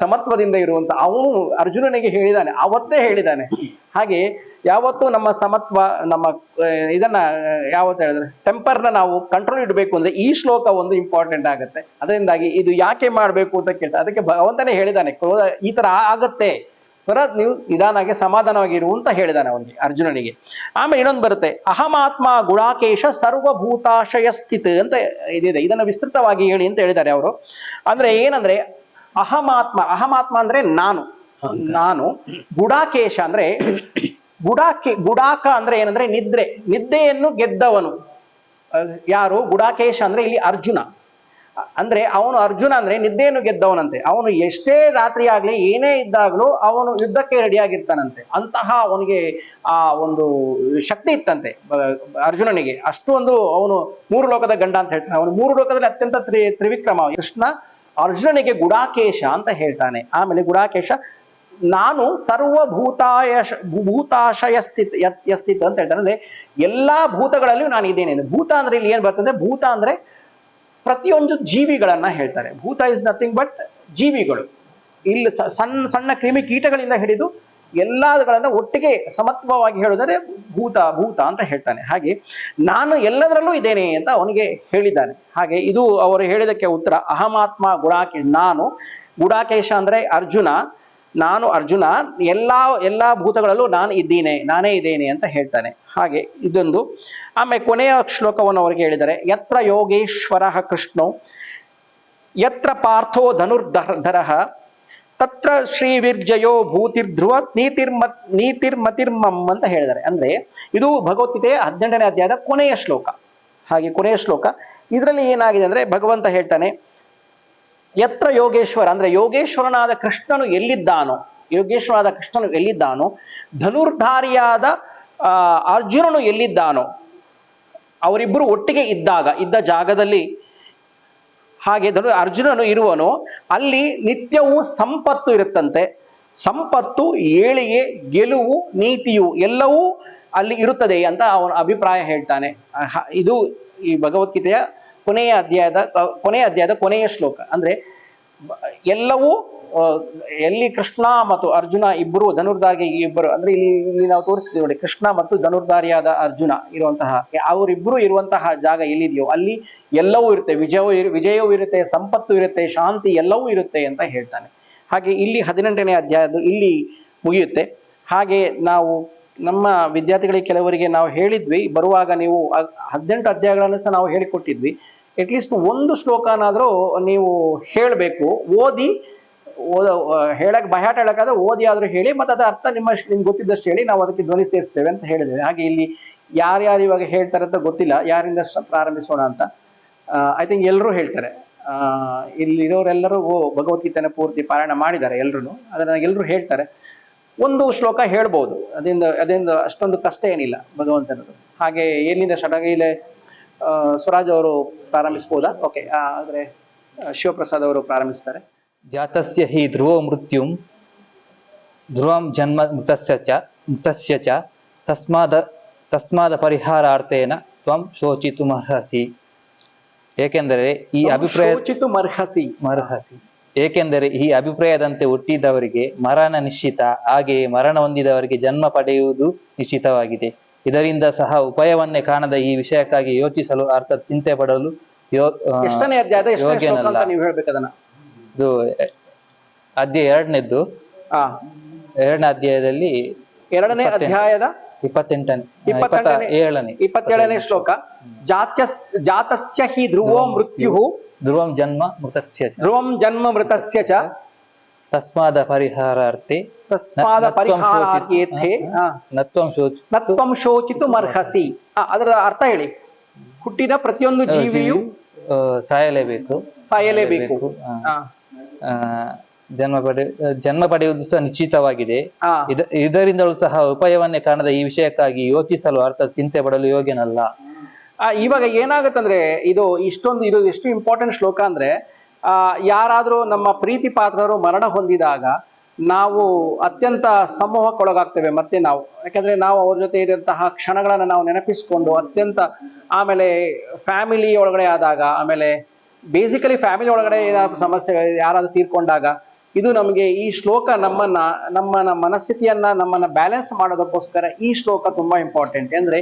ಸಮತ್ವದಿಂದ ಇರುವಂತ ಅವನು ಅರ್ಜುನನಿಗೆ ಹೇಳಿದಾನೆ, ಅವತ್ತೇ ಹೇಳಿದಾನೆ. ಹಾಗೆ ಯಾವತ್ತೂ ನಮ್ಮ ಸಮತ್ವ, ನಮ್ಮ ಇದನ್ನ ಯಾವತ್ತು ಹೇಳಿದ್ರೆ ಟೆಂಪರ್ನ ನಾವು ಕಂಟ್ರೋಲ್ ಇಡಬೇಕು ಅಂದ್ರೆ ಈ ಶ್ಲೋಕ ಒಂದು ಇಂಪಾರ್ಟೆಂಟ್ ಆಗುತ್ತೆ. ಅದರಿಂದಾಗಿ ಇದು ಯಾಕೆ ಮಾಡ್ಬೇಕು ಅಂತ ಕೇಳ್ತಾರೆ. ಅದಕ್ಕೆ ಭಗವಂತನೇ ಹೇಳಿದಾನೆ, ಈ ತರ ಆಗತ್ತೆ, ನೀವು ನಿಧಾನಾಗಿ ಸಮಾಧಾನವಾಗಿರು ಅಂತ ಹೇಳಿದಾನೆ ಅವನಿಗೆ, ಅರ್ಜುನನಿಗೆ. ಆಮೇಲೆ ಇನ್ನೊಂದು ಬರುತ್ತೆ, ಅಹಮಾತ್ಮ ಗುಣಾಕೇಶ ಸರ್ವಭೂತಾಶಯ ಸ್ಥಿತ ಅಂತ ಇದಿದೆ. ಇದನ್ನು ವಿಸ್ತೃತವಾಗಿ ಹೇಳಿ ಅಂತ ಹೇಳಿದ್ದಾರೆ ಅವರು. ಅಂದ್ರೆ ಏನಂದ್ರೆ ಅಹಮಾತ್ಮ ಅಂದ್ರೆ ನಾನು, ಗುಡಾಕೇಶ ಅಂದ್ರೆ ಗುಡಾಕ ಅಂದ್ರೆ ಏನಂದ್ರೆ ನಿದ್ದೆಯನ್ನು ಗೆದ್ದವನು ಯಾರು, ಗುಡಾಕೇಶ ಅಂದ್ರೆ ಇಲ್ಲಿ ಅರ್ಜುನ. ಅಂದ್ರೆ ಅವನು ಅರ್ಜುನ ಅಂದ್ರೆ ನಿದ್ದೆಯನ್ನು ಗೆದ್ದವನಂತೆ. ಅವನು ಎಷ್ಟೇ ರಾತ್ರಿ ಆಗ್ಲಿ ಏನೇ ಇದ್ದಾಗ್ಲೂ ಅವನು ಯುದ್ಧಕ್ಕೆ ರೆಡಿಯಾಗಿರ್ತಾನಂತೆ. ಅಂತಹ ಅವನಿಗೆ ಆ ಒಂದು ಶಕ್ತಿ ಇತ್ತಂತೆ ಅರ್ಜುನನಿಗೆ. ಅಷ್ಟು ಒಂದು ಅವನು 3 ಲೋಕದ ಗಂಡ ಅಂತ ಹೇಳ್ತಾನೆ. ಅವನು 3 ಲೋಕದಲ್ಲಿ ಅತ್ಯಂತ ತ್ರಿವಿಕ್ರಮ. ಕೃಷ್ಣ ಅರ್ಜುನನಿಗೆ ಗುಡಾಕೇಶ ಅಂತ ಹೇಳ್ತಾನೆ. ಆಮೇಲೆ ಗುಡಾಕೇಶ ನಾನು ಭೂತಾಶಯ ಸ್ಥಿತ ಅಂತ ಹೇಳ್ತಾನೆ. ಅಂದ್ರೆ ಎಲ್ಲಾ ಭೂತಗಳಲ್ಲಿಯೂ ನಾನು ಇದ್ದೇನೆ. ಭೂತ ಅಂದ್ರೆ ಇಲ್ಲಿ ಏನ್ ಬರ್ತದೆ, ಭೂತ ಅಂದ್ರೆ ಪ್ರತಿಯೊಂದು ಜೀವಿಗಳನ್ನ ಹೇಳ್ತಾರೆ. ಭೂತ ಇಸ್ ನಥಿಂಗ್ ಬಟ್ ಜೀವಿಗಳು. ಇಲ್ಲಿ ಸಣ್ಣ ಸಣ್ಣ ಕ್ರಿಮಿ ಕೀಟಗಳಿಂದ ಹಿಡಿದು ಎಲ್ಲಾಗಳನ್ನ ಒಟ್ಟಿಗೆ ಸಮತ್ವವಾಗಿ ಹೇಳುವುದಾದ್ರೆ ಭೂತ ಅಂತ ಹೇಳ್ತಾನೆ. ಹಾಗೆ ನಾನು ಎಲ್ಲದರಲ್ಲೂ ಇದ್ದೇನೆ ಅಂತ ಅವನಿಗೆ ಹೇಳಿದ್ದಾನೆ. ಹಾಗೆ ಇದು ಅವರು ಹೇಳಿದಕ್ಕೆ ಉತ್ತರ ಅಹಮಾತ್ಮ ಗುಡಾಕೇಶ. ನಾನು ಗುಡಾಕೇಶ ಅಂದ್ರೆ ಅರ್ಜುನ, ನಾನು ಅರ್ಜುನ ಎಲ್ಲಾ ಭೂತಗಳಲ್ಲೂ ನಾನೇ ಇದ್ದೇನೆ ಅಂತ ಹೇಳ್ತಾನೆ. ಹಾಗೆ ಇದೊಂದು. ಆಮೇಲೆ ಕೊನೆಯ ಶ್ಲೋಕವನ್ನು ಅವರಿಗೆ ಹೇಳಿದ್ದಾರೆ, ಯತ್ರ ಯೋಗೇಶ್ವರ ಕೃಷ್ಣೋ ಯತ್ರ ಪಾರ್ಥೋ ಧನುರ್ಧರ ತತ್ರ ಶ್ರೀವಿರ್ಜಯೋ ಭೂತಿರ್ಧ್ರುವ ನೀತಿರ್ಮತಿರ್ಮಂ ಅಂತ ಹೇಳಿದ್ದಾರೆ. ಅಂದ್ರೆ ಇದು ಭಗವದ್ಗೀತೆಯ 18ನೇ ಅಧ್ಯಾಯದ ಕೊನೆಯ ಶ್ಲೋಕ. ಹಾಗೆ ಕೊನೆಯ ಶ್ಲೋಕ ಇದರಲ್ಲಿ ಏನಾಗಿದೆ ಅಂದ್ರೆ ಭಗವಂತ ಹೇಳ್ತಾನೆ, ಯತ್ರ ಯೋಗೇಶ್ವರ ಅಂದ್ರೆ ಯೋಗೇಶ್ವರನಾದ ಕೃಷ್ಣನು ಎಲ್ಲಿದ್ದಾನೋ, ಧನುರ್ಧಾರಿಯಾದ ಅರ್ಜುನನು ಎಲ್ಲಿದ್ದಾನೋ, ಅವರಿಬ್ಬರು ಒಟ್ಟಿಗೆ ಇದ್ದ ಜಾಗದಲ್ಲಿ, ಹಾಗೆ ಅರ್ಜುನನು ಇರುವನು ಅಲ್ಲಿ ನಿತ್ಯವೂ ಸಂಪತ್ತು ಇರುತ್ತಂತೆ. ಸಂಪತ್ತು, ಏಳಿಗೆ, ಗೆಲುವು, ನೀತಿಯು ಎಲ್ಲವೂ ಅಲ್ಲಿ ಇರುತ್ತದೆ ಅಂತ ಅವನ ಅಭಿಪ್ರಾಯ ಹೇಳ್ತಾನೆ. ಇದು ಈ ಭಗವದ್ಗೀತೆಯ ಕೊನೆಯ ಅಧ್ಯಾಯದ ಕೊನೆಯ ಶ್ಲೋಕ. ಅಂದ್ರೆ ಎಲ್ಲವೂ ಎಲ್ಲಿ ಕೃಷ್ಣ ಮತ್ತು ಅರ್ಜುನ ಇಬ್ಬರು ಧನುರ್ಧಾರಿ ಇಬ್ಬರು ಅಂದ್ರೆ ಇಲ್ಲಿ ನಾವು ತೋರಿಸ್ತೀವಿ ನೋಡಿ, ಕೃಷ್ಣ ಮತ್ತು ಧನುರ್ಧಾರಿಯಾದ ಅರ್ಜುನ ಇರುವಂತಹ ಅವರಿಬ್ಬರು ಇರುವಂತಹ ಜಾಗ ಎಲ್ಲಿದೆಯೋ ಅಲ್ಲಿ ಎಲ್ಲವೂ ಇರುತ್ತೆ. ವಿಜಯವೂ ಇರುತ್ತೆ, ಸಂಪತ್ತು ಇರುತ್ತೆ, ಶಾಂತಿ ಎಲ್ಲವೂ ಇರುತ್ತೆ ಅಂತ ಹೇಳ್ತಾನೆ. ಹಾಗೆ ಇಲ್ಲಿ 18ನೇ ಅಧ್ಯಾಯದ್ದು ಇಲ್ಲಿ ಮುಗಿಯುತ್ತೆ. ಹಾಗೆ ನಾವು ನಮ್ಮ ವಿದ್ಯಾರ್ಥಿಗಳಿಗೆ ಕೆಲವರಿಗೆ ನಾವು ಹೇಳಿದ್ವಿ, ಬರುವಾಗ ನೀವು 18 ಅಧ್ಯಾಯಗಳನ್ನು ಸಹ ನಾವು ಹೇಳಿಕೊಟ್ಟಿದ್ವಿ. ಅಟ್ಲೀಸ್ಟ್ ಒಂದು ಶ್ಲೋಕನಾದ್ರೂ ನೀವು ಹೇಳಬೇಕು. ಬಯಾಟ ಹೇಳಕ್ಕಾದ್ರೆ ಓದಿ ಆದ್ರೂ ಹೇಳಿ, ಮತ್ತೆ ಅದರ ಅರ್ಥ ನಿಮ್ಗೆ ಗೊತ್ತಿದ್ದಷ್ಟು ಹೇಳಿ, ನಾವು ಅದಕ್ಕೆ ಧ್ವನಿ ಸೇರಿಸ್ತೇವೆ ಅಂತ ಹೇಳಿದ್ದೇವೆ. ಹಾಗೆ ಇಲ್ಲಿ ಯಾರ್ಯಾರು ಇವಾಗ ಹೇಳ್ತಾರೆ ಅಂತ ಗೊತ್ತಿಲ್ಲ, ಯಾರಿಂದ ಪ್ರಾರಂಭಿಸೋಣ ಅಂತ. ಐ ಥಿಂಕ್ ಎಲ್ಲರೂ ಹೇಳ್ತಾರೆ. ಇಲ್ಲಿರೋರೆಲ್ಲರೂ ಭಗವದ್ಗೀತೆನ ಪೂರ್ತಿ ಪಾರಾಯಣ ಮಾಡಿದ್ದಾರೆ ಎಲ್ಲರೂ. ಅದನ್ನ ಎಲ್ಲರೂ ಹೇಳ್ತಾರೆ. ಒಂದು ಶ್ಲೋಕ ಹೇಳ್ಬೋದು, ಅದರಿಂದ ಅಷ್ಟೊಂದು ಕಷ್ಟ ಏನಿಲ್ಲ ಭಗವಂತನದು. ಹಾಗೆ ಎಲ್ಲಿಂದ ಶಟಗೈಲೆ ಸ್ವರಾಜ್ ಅವರು ಪ್ರಾರಂಭಿಸ್ಬೋದಾ? ಓಕೆ, ಆದ್ರೆ ಶಿವಪ್ರಸಾದ್ ಅವರು ಪ್ರಾರಂಭಿಸ್ತಾರೆ. ಜಾತಸ್ಯ ಹಿ ಧ್ರುವೋ ಮೃತ್ಯುಂ ಧ್ರುವಂ ಜನ್ಮ ಮೃತಸ್ಯ ಚ ತಸ್ಮಾದ ಪರಿಹಾರಾರ್ಥೇನ ತ್ವಂ ಶೋಚಿತುಮರ್ಹಸಿ. ಏಕೆಂದರೆ ಈ ಅಭಿಪ್ರಾಯದಂತೆ ಹುಟ್ಟಿದವರಿಗೆ ಮರಣ ನಿಶ್ಚಿತ, ಹಾಗೆಯೇ ಮರಣ ಹೊಂದಿದವರಿಗೆ ಜನ್ಮ ಪಡೆಯುವುದು ನಿಶ್ಚಿತವಾಗಿದೆ. ಇದರಿಂದ ಸಹ ಉಪಾಯವನ್ನೇ ಕಾಣದ ಈ ವಿಷಯಕ್ಕಾಗಿ ಯೋಚಿಸಲು ಅರ್ಥಾತ್ ಚಿಂತೆ ಪಡಲು ಎಷ್ಟನೇ ಅಧ್ಯಾಯದ ಎಷ್ಟನೇ ಶ್ಲೋಕ ಅಂತ ನೀವು ಹೇಳ್ಬೇಕದನ್ನ? ಇದು ಅಧ್ಯಾಯ 2ನೇದ್ದು. 2ನೇ ಅಧ್ಯಾಯದಲ್ಲಿ 2ನೇ ಅಧ್ಯಾಯದ 27ನೇ ಶ್ಲೋಕ. ಜಾತಸ್ಯ ಹಿ ಧ್ರುವೋ ಮೃತ್ಯುಃ ಧ್ರುವಂ ಜನ್ಮ ಮೃತಸ್ಯ ಚ ತಸ್ಮಾದ ಪರಿಹಾರಾರ್ಥೆ ನತ್ವಂ ಶೋಚಿತುಮರ್ಹಸಿ. ಅದರ ಅರ್ಥ ಹೇಳಿ. ಹುಟ್ಟಿದ ಪ್ರತಿಯೊಂದು ಜೀವಿಯು ಸಾಯಲೇಬೇಕು. ಜನ್ಮ ಪಡೆಯುವುದು ಸಹ ನಿಶ್ಚಿತವಾಗಿದೆ. ಇದರಿಂದಲೂ ಸಹ ಉಪಾಯವನ್ನೇ ಕಾಣದ ಈ ವಿಷಯಕ್ಕಾಗಿ ಯೋಚಿಸಲು ಅರ್ಥಾತ್ ಚಿಂತೆ ಪಡಲು ಯೋಗ್ಯನಲ್ಲ. ಇವಾಗ ಏನಾಗುತ್ತಂದ್ರೆ ಇದು ಎಷ್ಟು ಇಂಪಾರ್ಟೆಂಟ್ ಶ್ಲೋಕ ಅಂದ್ರೆ, ಯಾರಾದ್ರೂ ನಮ್ಮ ಪ್ರೀತಿ ಪಾತ್ರರು ಮರಣ ಹೊಂದಿದಾಗ ನಾವು ಅತ್ಯಂತ ಸಮೂಹಕ್ಕೊಳಗಾಗ್ತೇವೆ. ಮತ್ತೆ ನಾವು ಯಾಕಂದ್ರೆ ನಾವು ಅವ್ರ ಜೊತೆ ಇರುವಂತಹ ಕ್ಷಣಗಳನ್ನ ನಾವು ನೆನಪಿಸ್ಕೊಂಡು ಅತ್ಯಂತ, ಆಮೇಲೆ ಫ್ಯಾಮಿಲಿ ಒಳಗಡೆ ಆದಾಗ, ಆಮೇಲೆ ಬೇಸಿಕಲಿ ಫ್ಯಾಮಿಲಿ ಒಳಗಡೆ ಏನಾದ್ರು ಸಮಸ್ಯೆ ಯಾರಾದ್ರೂ ತೀರ್ಕೊಂಡಾಗ, ಇದು ನಮಗೆ ಈ ಶ್ಲೋಕ ನಮ್ಮ ಮನಸ್ಥಿತಿಯನ್ನ ನಮ್ಮನ್ನ ಬ್ಯಾಲೆನ್ಸ್ ಮಾಡೋದಕ್ಕೋಸ್ಕರ ಈ ಶ್ಲೋಕ ತುಂಬಾ ಇಂಪಾರ್ಟೆಂಟ್. ಅಂದ್ರೆ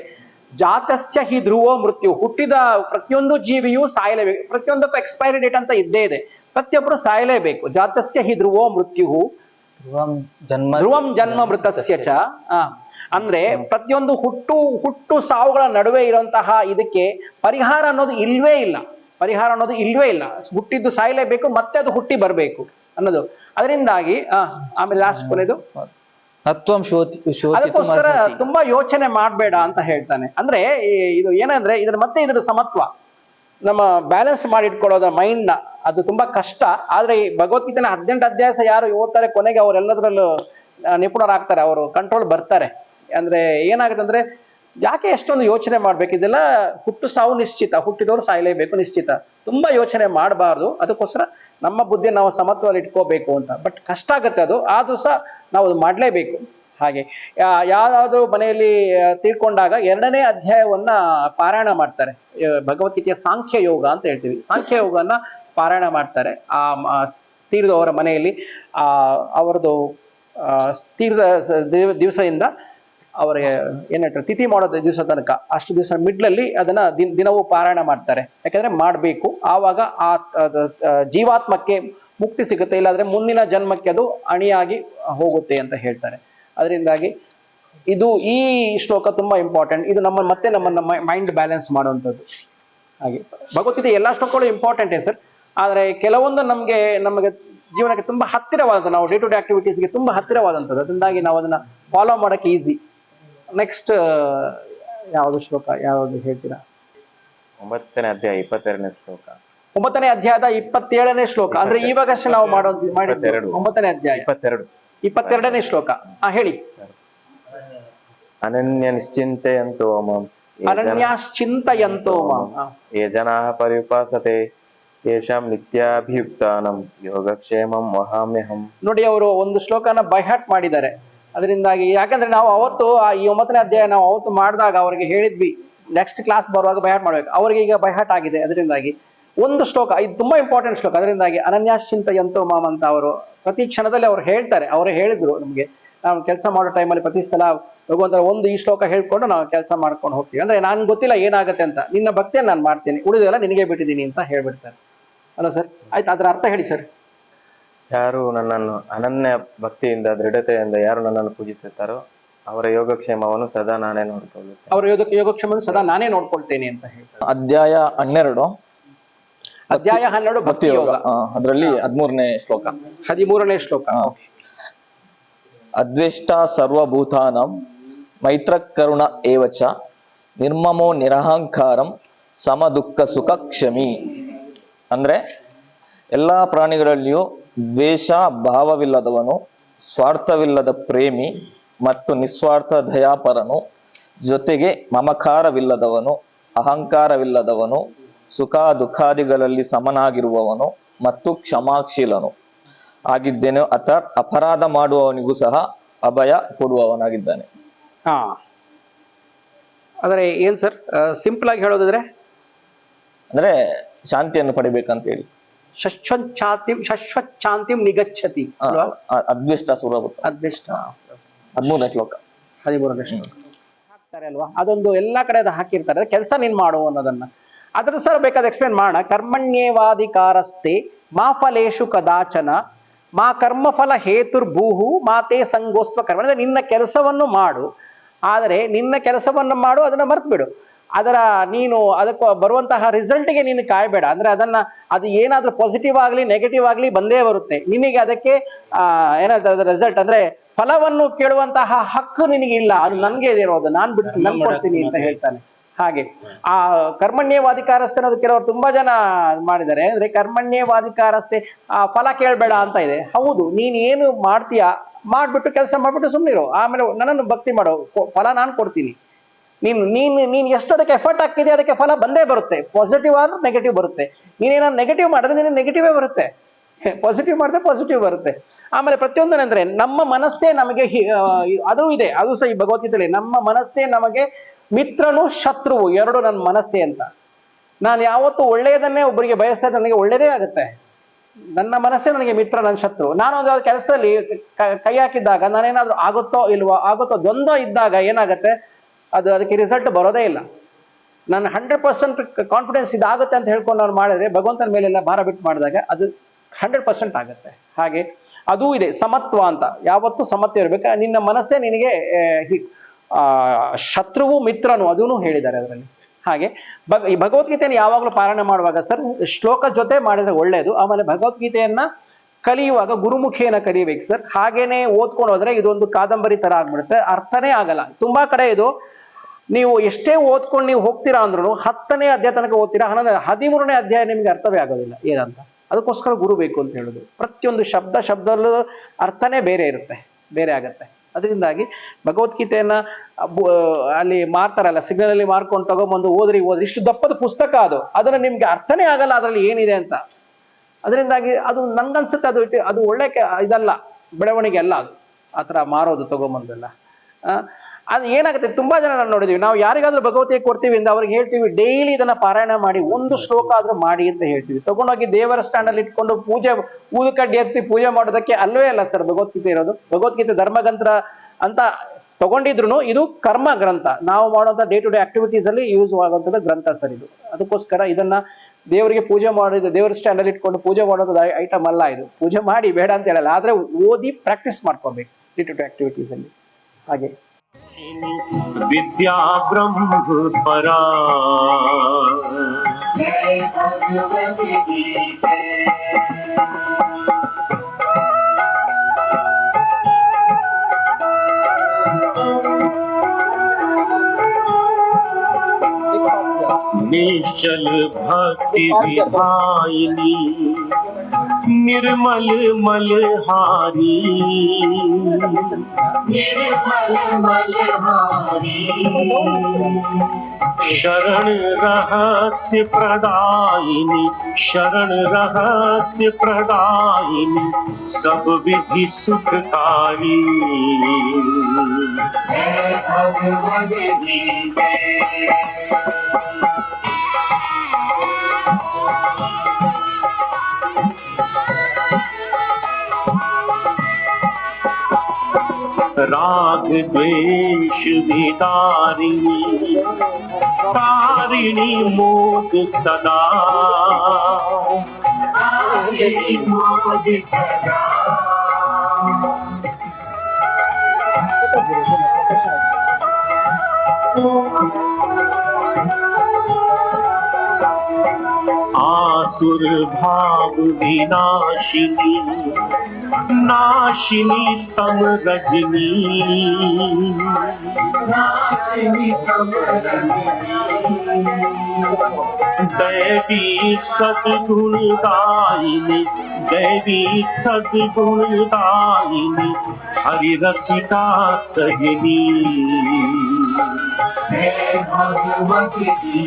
ಜಾತಸ್ಯ ಹಿ ಧ್ರುವೋ ಮೃತ್ಯು, ಹುಟ್ಟಿದ ಪ್ರತಿಯೊಂದು ಜೀವಿಯೂ ಸಾಯಲೇಬೇಕು. ಪ್ರತಿಯೊಂದಕ್ಕೂ ಎಕ್ಸ್ಪೈರಿ ಡೇಟ್ ಅಂತ ಇದ್ದೇ ಇದೆ. ಪ್ರತಿಯೊಬ್ಬರು ಸಾಯಲೇಬೇಕು. ಜಾತಸ್ಯ ಹಿ ಧ್ರುವೋ ಮೃತ್ಯು ಧ್ರುವಂ ಜನ್ಮ ಮೃತಸ್ಯ ಚ. ಅಂದ್ರೆ ಪ್ರತಿಯೊಂದು ಹುಟ್ಟು ಸಾವುಗಳ ನಡುವೆ ಇರುವಂತಹ ಇದಕ್ಕೆ ಪರಿಹಾರ ಅನ್ನೋದು ಇಲ್ವೇ ಇಲ್ಲ. ಹುಟ್ಟಿದ್ದು ಸಾಯಲೇಬೇಕು, ಮತ್ತೆ ಅದು ಹುಟ್ಟಿ ಬರಬೇಕು ಅನ್ನೋದು. ಅದರಿಂದಾಗಿ ಆಮೇಲೆ ಲಾಸ್ಟ್ ಕೊನೆದು ಅದಕ್ಕೋಸ್ಕರ ತುಂಬಾ ಯೋಚನೆ ಮಾಡ್ಬೇಡ ಅಂತ ಹೇಳ್ತಾನೆ. ಅಂದ್ರೆ ಇದು ಏನಂದ್ರೆ ಇದ್ರ ಸಮತ್ವ, ನಮ್ಮ ಬ್ಯಾಲೆನ್ಸ್ ಮಾಡಿಟ್ಕೊಳ್ಳೋದ ಮೈಂಡ್ನ, ಅದು ತುಂಬಾ ಕಷ್ಟ. ಆದ್ರೆ ಈ ಭಗವದ್ಗೀತೆನ 18 ಅಧ್ಯಾಯ ಯಾರು ಓದ್ತಾರೆ ಕೊನೆಗೆ ಅವರೆಲ್ಲದರಲ್ಲೂ ನಿಪುಣರಾಗ್ತಾರೆ, ಅವರು ಕಂಟ್ರೋಲ್ ಬರ್ತಾರೆ. ಅಂದ್ರೆ ಏನಾಗುತ್ತೆ ಅಂದ್ರೆ ಯಾಕೆ ಎಷ್ಟೊಂದು ಯೋಚನೆ ಮಾಡ್ಬೇಕು, ಇದೆಲ್ಲ ಹುಟ್ಟು ಸಾವು ನಿಶ್ಚಿತ, ಹುಟ್ಟಿದವರು ಸಾಯಲೇಬೇಕು ನಿಶ್ಚಿತ, ತುಂಬಾ ಯೋಚನೆ ಮಾಡಬಾರ್ದು. ಅದಕ್ಕೋಸ್ಕರ ನಮ್ಮ ಬುದ್ಧಿ ನಾವು ಸಮತ್ವದಲ್ಲಿ ಇಟ್ಕೋಬೇಕು ಅಂತ. ಬಟ್ ಕಷ್ಟ ಆಗುತ್ತೆ ಅದು, ಆದ್ರೂ ಸಹ ನಾವು ಅದು ಮಾಡ್ಲೇಬೇಕು. ಹಾಗೆ ಯಾವ್ದಾದ್ರು ಮನೆಯಲ್ಲಿ ತೀರ್ಕೊಂಡಾಗ 2ನೇ ಅಧ್ಯಾಯವನ್ನ ಪಾರಾಯಣ ಮಾಡ್ತಾರೆ. ಭಗವದ್ಗೀತೆಯ ಸಾಂಖ್ಯ ಯೋಗ ಅಂತ ಹೇಳ್ತೀವಿ, ಸಾಂಖ್ಯ ಯೋಗನ ಪಾರಾಯಣ ಮಾಡ್ತಾರೆ ತೀರಿದವರ ಮನೆಯಲ್ಲಿ. ಅವರದು ತೀರದ ದಿವಸದಿಂದ ಅವರಿಗೆ ಏನ್ ಹೇಳ್ತಾರೆ ತಿಥಿ ಮಾಡೋದು ದಿವಸ ತನಕ, ಅಷ್ಟು ದಿವಸ ಮಿಡ್ಲಲ್ಲಿ ಅದನ್ನ ದಿನವೂ ಪಾರಾಯಣ ಮಾಡ್ತಾರೆ. ಯಾಕಂದ್ರೆ ಮಾಡಬೇಕು, ಆವಾಗ ಆ ಜೀವಾತ್ಮಕ್ಕೆ ಮುಕ್ತಿ ಸಿಗುತ್ತೆ, ಇಲ್ಲಾಂದ್ರೆ ಮುಂದಿನ ಜನ್ಮಕ್ಕೆ ಅದು ಅಣಿಯಾಗಿ ಹೋಗುತ್ತೆ ಅಂತ ಹೇಳ್ತಾರೆ. ಅದರಿಂದಾಗಿ ಇದು ಈ ಶ್ಲೋಕ ತುಂಬಾ ಇಂಪಾರ್ಟೆಂಟ್. ಇದು ನಮ್ಮ ಮೈಂಡ್ ಬ್ಯಾಲೆನ್ಸ್ ಮಾಡುವಂಥದ್ದು. ಹಾಗೆ ಭಗವದ್ಗೀತೆ ಎಲ್ಲಾ ಶ್ಲೋಕಗಳು ಇಂಪಾರ್ಟೆಂಟೇ ಸರ್, ಆದ್ರೆ ಕೆಲವೊಂದು ನಮಗೆ ಜೀವನಕ್ಕೆ ತುಂಬಾ ಹತ್ತಿರವಾದಂಥ, ನಾವು ಡೇ ಟು ಡೇ ಆಕ್ಟಿವಿಟೀಸ್ಗೆ ತುಂಬಾ ಹತ್ತಿರವಾದಂಥದ್ದು. ಅದರಿಂದಾಗಿ ನಾವು ಅದನ್ನ ಫಾಲೋ ಮಾಡಕ್ಕೆ ಈಸಿ. ನೆಕ್ಸ್ಟ್ ಯಾವುದು ಶ್ಲೋಕ, ಯಾವುದು ಹೇಳ್ತೀರಾ? 9ನೇ ಅಧ್ಯಾಯ 22ನೇ ಶ್ಲೋಕ. 9ನೇ ಅಧ್ಯಾಯದ 27ನೇ ಶ್ಲೋಕ, ಅಂದ್ರೆ ಇವಾಗಷ್ಟೇ ನಾವು ಮಾಡಿದ್ದು 9ನೇ ಅಧ್ಯಾಯ 22ನೇ ಶ್ಲೋಕ. ಹೇಳಿ. ಅನನ್ಯ ನಿಶ್ಚಿಂತೆಯಂತೋ ಮಾಂ ಅನನ್ಯಾಶ್ಚಿಂತಯಂತೋ ಮಾಂ ಯೇ ಜನಾಃ ಪರ್ಯುಪಾಸತೆ ಯೇಷಾಂ ನಿತ್ಯಾಭಿಯುಕ್ತಾನಂ ಯೋಗಕ್ಷೇಮಂ ವಹಾಮ್ಯಹಂ. ನೋಡಿ, ಅವರು ಒಂದು ಶ್ಲೋಕನ ಬೈಹಾಟ್ ಮಾಡಿದ್ದಾರೆ. ಅದರಿಂದಾಗಿ ಯಾಕಂದ್ರೆ ನಾವು ಅವತ್ತು ಈ 9ನೇ ಅಧ್ಯಾಯ ನಾವು ಅವತ್ತು ಮಾಡಿದಾಗ ಅವರಿಗೆ ಹೇಳಿದ್ವಿ ನೆಕ್ಸ್ಟ್ ಕ್ಲಾಸ್ ಬರುವಾಗ ಬೈಹಾಟ್ ಮಾಡ್ಬೇಕು, ಅವರಿಗೆ ಈಗ ಬೈಹಾಟ್ ಆಗಿದೆ. ಅದರಿಂದಾಗಿ ಒಂದು ಶ್ಲೋಕ, ಇದು ತುಂಬಾ ಇಂಪಾರ್ಟೆಂಟ್ ಶ್ಲೋಕ. ಅದರಿಂದಾಗಿ ಅನನ್ಯಾಶ್ಚಿಂತಯಂತೋ ಮಾಂ ಅಂತ ಅವರು ಪ್ರತಿ ಕ್ಷಣದಲ್ಲಿ ಅವ್ರು ಹೇಳ್ತಾರೆ. ಅವರೇ ಹೇಳಿದ್ರು ನಮ್ಗೆ, ನಾವು ಕೆಲಸ ಮಾಡೋ ಟೈಮಲ್ಲಿ ಪ್ರತಿ ಸಲ ಭಗವಂತರ ಒಂದು ಈ ಶ್ಲೋಕ ಹೇಳ್ಕೊಂಡು ನಾವು ಕೆಲಸ ಮಾಡ್ಕೊಂಡು ಹೋಗ್ತೀವಿ. ಅಂದ್ರೆ ನನ್ಗೆ ಗೊತ್ತಿಲ್ಲ ಏನಾಗುತ್ತೆ ಅಂತ, ನಿನ್ನ ಭಕ್ತಿಯನ್ನು ನಾನು ಮಾಡ್ತೀನಿ, ಉಳಿದೆಲ್ಲ ನಿನಗೆ ಬಿಟ್ಟಿದ್ದೀನಿ ಅಂತ ಹೇಳ್ಬಿಡ್ತಾರೆ. ಅಲ್ಲ ಸರ್? ಆಯ್ತು, ಅದರ ಅರ್ಥ ಹೇಳಿ ಸರ್. ಯಾರು ನನ್ನನ್ನು ಅನನ್ಯ ಭಕ್ತಿಯಿಂದ ದೃಢತೆಯಿಂದ ಯಾರು ನನ್ನನ್ನು ಪೂಜಿಸುತ್ತಾರೋ ಅವರ ಯೋಗಕ್ಷೇಮವನ್ನು ಸದಾ ನಾನೇ ನೋಡ್ಕೊಳ್ಳುತ್ತೇನೆ. ಅವರ ಯೋಗಕ್ಷೇಮವನ್ನು ಸದಾ ನಾನೇ ನೋಡ್ಕೊಳ್ತೇನೆ ಅಂತ ಹೇಳ್ತಾರೆ. ಅಧ್ಯಾಯ 12 ಅಧ್ಯಾಯ 12 ಭಕ್ತಿ ಯೋಗ. ಅದರಲ್ಲಿ 13ನೇ ಶ್ಲೋಕ. 13ನೇ ಶ್ಲೋಕ. ಅದ್ವೇಷ್ಟ ಸರ್ವಭೂತಾನಂ ಮೈತ್ರ ಕರುಣ ಏವಚ ನಿರ್ಮಮೋ ನಿರಹಂಕಾರಂ ಸಮ ದುಃಖ ಸುಖ ಕ್ಷಮಿ. ಅಂದ್ರೆ ಎಲ್ಲಾ ಪ್ರಾಣಿಗಳಲ್ಲಿಯೂ ದ್ವೇಷ ಭಾವವಿಲ್ಲದವನು, ಸ್ವಾರ್ಥವಿಲ್ಲದ ಪ್ರೇಮಿ ಮತ್ತು ನಿಸ್ವಾರ್ಥ ದಯಾಪರನು, ಜೊತೆಗೆ ಮಮಕಾರವಿಲ್ಲದವನು, ಅಹಂಕಾರವಿಲ್ಲದವನು, ಸುಖ ದುಃಖಾದಿಗಳಲ್ಲಿ ಸಮನಾಗಿರುವವನು ಮತ್ತು ಕ್ಷಮಾಶೀಲನು ಆಗಿದ್ದೇನೆ. ಅಪರಾಧ ಮಾಡುವವನಿಗೂ ಸಹ ಅಭಯ ಕೊಡುವವನಾಗಿದ್ದಾನೆ. ಆದರೆ ಏನ್ ಸರ್, ಸಿಂಪಲ್ ಆಗಿ ಹೇಳೋದಾದ್ರೆ ಅಂದ್ರೆ ಶಾಂತಿಯನ್ನು ಪಡಿಬೇಕಂತ ಹೇಳಿ. ಶಶ್ವಚ್ಛಾಂತಿಂ ನಿಗಚ್ಚತಿ. ಅದ್ವೇಷ್ಟ ಸುರಭೂತ. ಅದ್ವೇಷ್ಟ 13ನೇ ಶ್ಲೋಕ. 13ನೇ ಶ್ಲೋಕ ಹಾಕ್ತಾರೆ ಅಲ್ವಾ, ಅದೊಂದು ಎಲ್ಲಾ ಕಡೆ ಅದು ಹಾಕಿರ್ತಾರೆ, ಕೆಲಸ ನೀನ್ ಮಾಡು ಅನ್ನೋದನ್ನ. ಅದ್ರ ಸರ್ ಬೇಕಾದ ಎಕ್ಸ್ಪ್ಲೇನ್ ಮಾಡೋಣ. ಕರ್ಮಣ್ಯೇವಾಧಿಕಾರಸ್ತೆ ಮಾ ಫಲೇಶು ಕದಾಚನ ಮಾ ಕರ್ಮಫಲ ಹೇತುರ್ಭೂಹು ಮಾತೇ ಸಂಗೋಸ್ತ್ವ ಕರ್ಮ. ಅಂದ್ರೆ ನಿನ್ನ ಕೆಲಸವನ್ನು ಮಾಡು, ಆದರೆ ನಿನ್ನ ಕೆಲಸವನ್ನು ಮಾಡು, ಅದನ್ನ ಮರ್ತು ಬಿಡು. ನೀನು ಅದಕ್ಕೆ ಬರುವಂತಹ ರಿಸಲ್ಟ್ಗೆ ನೀನು ಕಾಯ್ಬೇಡ. ಅಂದ್ರೆ ಅದು ಏನಾದ್ರೂ ಪಾಸಿಟಿವ್ ಆಗ್ಲಿ ನೆಗೆಟಿವ್ ಆಗ್ಲಿ ಬಂದೇ ಬರುತ್ತೆ. ನಿನಗೆ ಅದಕ್ಕೆ ಏನಾದ್ರು ರಿಸಲ್ಟ್ ಅಂದ್ರೆ ಫಲವನ್ನು ಕೇಳುವಂತಹ ಹಕ್ಕು ನಿನಗೆ ಇಲ್ಲ, ಅದು ನನ್ಗೆ ಇರೋದು, ನಾನ್ ಬಿಟ್ಟು ನನ್ ಕೊಡ್ತೀನಿ ಅಂತ ಹೇಳ್ತಾನೆ. ಹಾಗೆ ಆ ಕರ್ಮಣ್ಯವಾಧಿಕಾರಸ್ಥೆ ಅನ್ನೋದು ಕೆಲವರು ತುಂಬಾ ಜನ ಮಾಡಿದ್ದಾರೆ. ಅಂದ್ರೆ ಕರ್ಮಣ್ಯವಾಧಿಕಾರಸ್ಥೆ ಫಲ ಕೇಳಬೇಡ ಅಂತ ಇದೆ. ಹೌದು, ನೀನ್ ಏನು ಮಾಡ್ತೀಯಾ ಮಾಡ್ಬಿಟ್ಟು ಕೆಲಸ ಮಾಡ್ಬಿಟ್ಟು ಸುಮ್ಮನಿರು, ಆಮೇಲೆ ನನ್ನನ್ನು ಭಕ್ತಿ ಮಾಡೋ, ಫಲ ನಾನು ಕೊಡ್ತೀನಿ. ನೀನ್ ಎಷ್ಟು ಅದಕ್ಕೆ ಎಫರ್ಟ್ ಹಾಕಿದೆ ಅದಕ್ಕೆ ಫಲ ಬಂದೇ ಬರುತ್ತೆ. ಪಾಸಿಟಿವ್ ಆದ್ರೂ ನೆಗೆಟಿವ್ ಬರುತ್ತೆ. ನೀನೇನಾದ್ರು ನೆಗೆಟಿವ್ ಮಾಡಿದ್ರೆ ನಿನ್ನ ನೆಗೆಟಿವೇ ಬರುತ್ತೆ, ಪಾಸಿಟಿವ್ ಮಾಡಿದ್ರೆ ಪಾಸಿಟಿವ್ ಬರುತ್ತೆ. ಆಮೇಲೆ ಪ್ರತಿಯೊಂದನೆಂದ್ರೆ ನಮ್ಮ ಮನಸ್ಸೇ ನಮಗೆ ಅದು ಇದೆ, ಅದು ಸಹ ಈ ಭಗವದ್ಗೀತೆಯಲ್ಲಿ ನಮ್ಮ ಮನಸ್ಸೇ ನಮಗೆ ಮಿತ್ರನು ಶತ್ರುವು ಎರಡು ನನ್ನ ಮನಸ್ಸೇ ಅಂತ. ನಾನು ಯಾವತ್ತು ಒಳ್ಳೆಯದನ್ನೇ ಒಬ್ಬರಿಗೆ ಬಯಸ್ತಾ ನನಗೆ ಒಳ್ಳೇದೇ ಆಗುತ್ತೆ. ನನ್ನ ಮನಸ್ಸೇ ನನಗೆ ಮಿತ್ರ, ನನ್ನ ಶತ್ರು. ನಾನು ಒಂದು ಕೆಲಸದಲ್ಲಿ ಕೈ ಹಾಕಿದ್ದಾಗ ನಾನೇನಾದ್ರೂ ಆಗುತ್ತೋ ಇಲ್ವೋ, ಆಗುತ್ತೋ ದ್ವಂದ್ವ ಇದ್ದಾಗ ಏನಾಗುತ್ತೆ, ಅದಕ್ಕೆ ರಿಸಲ್ಟ್ ಬರೋದೇ ಇಲ್ಲ. ನಾನು 100% ಕಾನ್ಫಿಡೆನ್ಸ್ ಇದಾಗುತ್ತೆ ಅಂತ ಹೇಳ್ಕೊಂಡು ನಾವು ಮಾಡಿದ್ರೆ ಭಗವಂತನ ಮೇಲೆಲ್ಲ ಭಾರ ಬಿಟ್ಟು ಮಾಡಿದಾಗ ಅದು 100% ಆಗುತ್ತೆ. ಹಾಗೆ ಅದೂ ಇದೆ ಸಮತ್ವ ಅಂತ. ಯಾವತ್ತೂ ಸಮತ್ವ ಇರ್ಬೇಕು. ನಿನ್ನ ಮನಸ್ಸೇ ನಿನಗೆ ಶತ್ರುವು ಮಿತ್ರನು, ಅದೂ ಹೇಳಿದ್ದಾರೆ ಅದರಲ್ಲಿ. ಹಾಗೆ ಈ ಭಗವದ್ಗೀತೆಯನ್ನು ಯಾವಾಗಲೂ ಪಾರಾಯಣ ಮಾಡುವಾಗ ಸರ್ ಶ್ಲೋಕ ಜೊತೆ ಮಾಡಿದ್ರೆ ಒಳ್ಳೆಯದು. ಆಮೇಲೆ ಭಗವದ್ಗೀತೆಯನ್ನ ಕಲಿಯುವಾಗ ಗುರುಮುಖಿಯನ್ನ ಕಲಿಬೇಕು ಸರ್. ಹಾಗೇನೆ ಓದ್ಕೊಂಡು ಹೋದ್ರೆ ಇದೊಂದು ಕಾದಂಬರಿ ತರ ಆಗ್ಬಿಡುತ್ತೆ, ಅರ್ಥನೇ ಆಗಲ್ಲ. ತುಂಬಾ ಕಡೆ ಇದು ನೀವು ಎಷ್ಟೇ ಓದ್ಕೊಂಡು ನೀವು ಹೋಗ್ತೀರಾ ಅಂದ್ರೂ 10ನೇ ಅಧ್ಯಾಯ ತನಕ ಓದ್ತೀರಾ, 13ನೇ ಅಧ್ಯಾಯ ನಿಮ್ಗೆ ಅರ್ಥವೇ ಆಗೋದಿಲ್ಲ ಏನಂತ. ಅದಕ್ಕೋಸ್ಕರ ಗುರು ಬೇಕು ಅಂತ ಹೇಳುದು. ಪ್ರತಿಯೊಂದು ಶಬ್ದಲ್ಲೂ ಅರ್ಥನೇ ಬೇರೆ ಇರುತ್ತೆ, ಬೇರೆ ಆಗತ್ತೆ. ಅದರಿಂದಾಗಿ ಭಗವದ್ಗೀತೆಯನ್ನ ಅಲ್ಲಿ ಮಾರ್ತಾರಲ್ಲ, ಸಿಗ್ನಲ್ ಅಲ್ಲಿ ಮಾರ್ಕೊಂಡು ತಗೊಂಬಂದು ಓದ್ರಿ ಇಷ್ಟು ದಪ್ಪದ ಪುಸ್ತಕ ಅದನ್ನ ನಿಮ್ಗೆ ಅರ್ಥನೇ ಆಗಲ್ಲ ಅದ್ರಲ್ಲಿ ಏನಿದೆ ಅಂತ. ಅದರಿಂದಾಗಿ ಅದು ನನ್ಗನ್ಸುತ್ತೆ ಅದು ಒಳ್ಳೆ ಇದಲ್ಲ, ಬೆಳವಣಿಗೆ ಅಲ್ಲ ಅದು ಆ ಥರ ಮಾರೋದು ತಗೊಂಬಂದೆಲ್ಲ. ಅದು ಏನಾಗುತ್ತೆ, ತುಂಬಾ ಜನ ನಾನು ನೋಡಿದೀವಿ, ನಾವು ಯಾರಿಗಾದ್ರೂ ಭಗವದ್ಗೀತೆ ಕೊಡ್ತೀವಿ ಅಂತ ಅವ್ರಿಗೆ ಹೇಳ್ತೀವಿ ಡೈಲಿ ಇದನ್ನ ಪಾರಾಯಣ ಮಾಡಿ, ಒಂದು ಶ್ಲೋಕ ಆದ್ರೂ ಮಾಡಿ ಅಂತ ಹೇಳ್ತೀವಿ. ತಗೊಂಡೋಗಿ ದೇವರ ಸ್ಟ್ಯಾಂಡ್ ಅಲ್ಲಿ ಇಟ್ಕೊಂಡು ಊದುಕಡ್ಡಿ ಎತ್ತಿ ಪೂಜೆ ಮಾಡೋದಕ್ಕೆ ಅಲ್ವೇ ಅಲ್ಲ ಸರ್ ಭಗವದ್ಗೀತೆ ಇರೋದು. ಭಗವದ್ಗೀತೆ ಧರ್ಮಗ್ರಂಥ ಅಂತ ತಗೊಂಡಿದ್ರು ಇದು ಕರ್ಮ ಗ್ರಂಥ, ನಾವು ಮಾಡುವಂತ ಡೇ ಟು ಡೇ ಆಕ್ಟಿವಿಟೀಸ್ ಅಲ್ಲಿ ಯೂಸ್ ಆಗುವಂಥದ್ದು ಗ್ರಂಥ ಸರ್ ಇದು. ಅದಕ್ಕೋಸ್ಕರ ಇದನ್ನ ದೇವರಿಗೆ ಪೂಜೆ ಮಾಡೋದು, ದೇವರ ಸ್ಟ್ಯಾಂಡ್ ಅಲ್ಲಿ ಇಟ್ಕೊಂಡು ಪೂಜೆ ಮಾಡೋದು ಐಟಮ್ ಅಲ್ಲ ಇದು. ಪೂಜೆ ಮಾಡಿ ಬೇಡ ಅಂತ ಹೇಳಲ್ಲ, ಆದ್ರೆ ಓದಿ ಪ್ರಾಕ್ಟೀಸ್ ಮಾಡ್ಕೋಬೇಕು ಡೇ ಟು ಡೇ ಆಕ್ಟಿವಿಟೀಸ್ ಅಲ್ಲಿ. ಹಾಗೆ विद्या ब्रह्म परा निश्चल भक्ति विधायिनी निर्मल मलहारी शरण रहस्य प्रदायिनी शरण रहस्य प्रदायिनी सब विधि सुखकारी राग द्वेष विदारिणी तारिणी मोद सदा आसुर भाव विनाशिनी नाशिनी तम रजनी दैवी सद्गुणदायिनी दैवी सद्गुणदायिनी हरि रसिका सजनी भगवती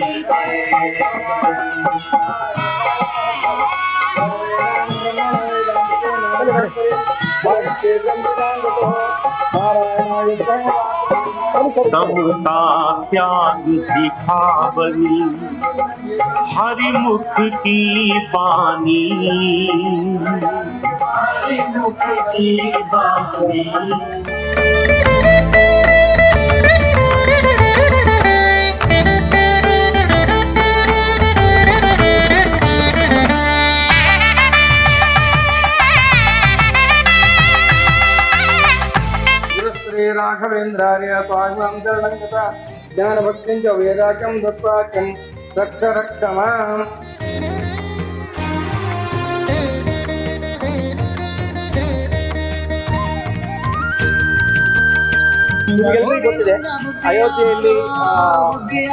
समता त्याग सिखावनी हरिमुख की बानी हरिमुख की बानी राघवेन्द्रार्य स्वागतं चरणंगता ज्ञान भक्तिं च वेदाकं दत्वाकं रक्ष रक्ष माम् ನಿಮಗೆಲ್ಲರಿಗೂ ಗೊತ್ತಿದೆ, ಅಯೋಧ್ಯೆಯಲ್ಲಿ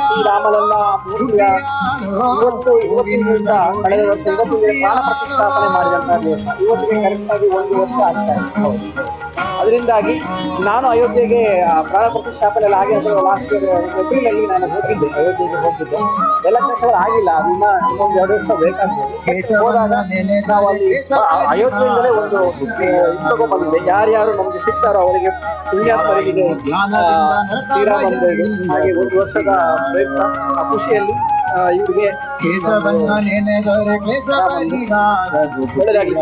ಶ್ರೀರಾಮನನ್ನ ಮೂರ್ತಿಯ ಇವತ್ತಿನ ದಿವಸ ಕಳೆದ ವರ್ಷ ಇವತ್ತಿಗೆ ಪ್ರಾಣ ಪ್ರತಿಷ್ಠಾಪನೆ ಮಾಡಿದಂತಹ ದಿವಸ, ಇವತ್ತಿಗೆ ಕರೆಕ್ಟ್ ಆಗಿ 1 ವರ್ಷ ಆಗ್ತಾ ಇದೆ. ಅದರಿಂದಾಗಿ ನಾನು ಅಯೋಧ್ಯೆಗೆ ಪ್ರಾಣ ಪ್ರತಿಷ್ಠಾಪನೆ ಆಗಿ ಲಾಸ್ಟ್ ಇಯರ್ ಏಪ್ರಿಲ್ ಅಲ್ಲಿ ನಾನು ಹೋಗಿದ್ದೆ, ಅಯೋಧ್ಯೆಗೆ ಹೋಗಿದ್ದೆ. ಎಲ್ಲ ಕೆಲಸಗಳು ಆಗಿಲ್ಲ, ಅದನ್ನ ಇನ್ನೊಂದು 2 ವರ್ಷ ಬೇಕಾಗ್ತದೆ. ಹೋದಾಗ ನಾವು ಅಲ್ಲಿ ಅಯೋಧ್ಯೆಯಿಂದಲೇ ಒಂದು ತಗೊಂಡ್ಬಂದಿದ್ದೆ. ಯಾರ್ಯಾರು ನಮ್ಗೆ ಸಿಗ್ತಾರೋ ಅವರಿಗೆ ಪುಣ್ಯಾತ್ಮರಿಗೆ ಶ್ರೀರಾಮನ್ ಹಾಗೆ 1 ವರ್ಷದ ಪ್ರಯತ್ನ ಆ ಖುಷಿಯಲ್ಲಿ ಇವರಿಗೆ ಒಳ್ಳೆದಾಗಿ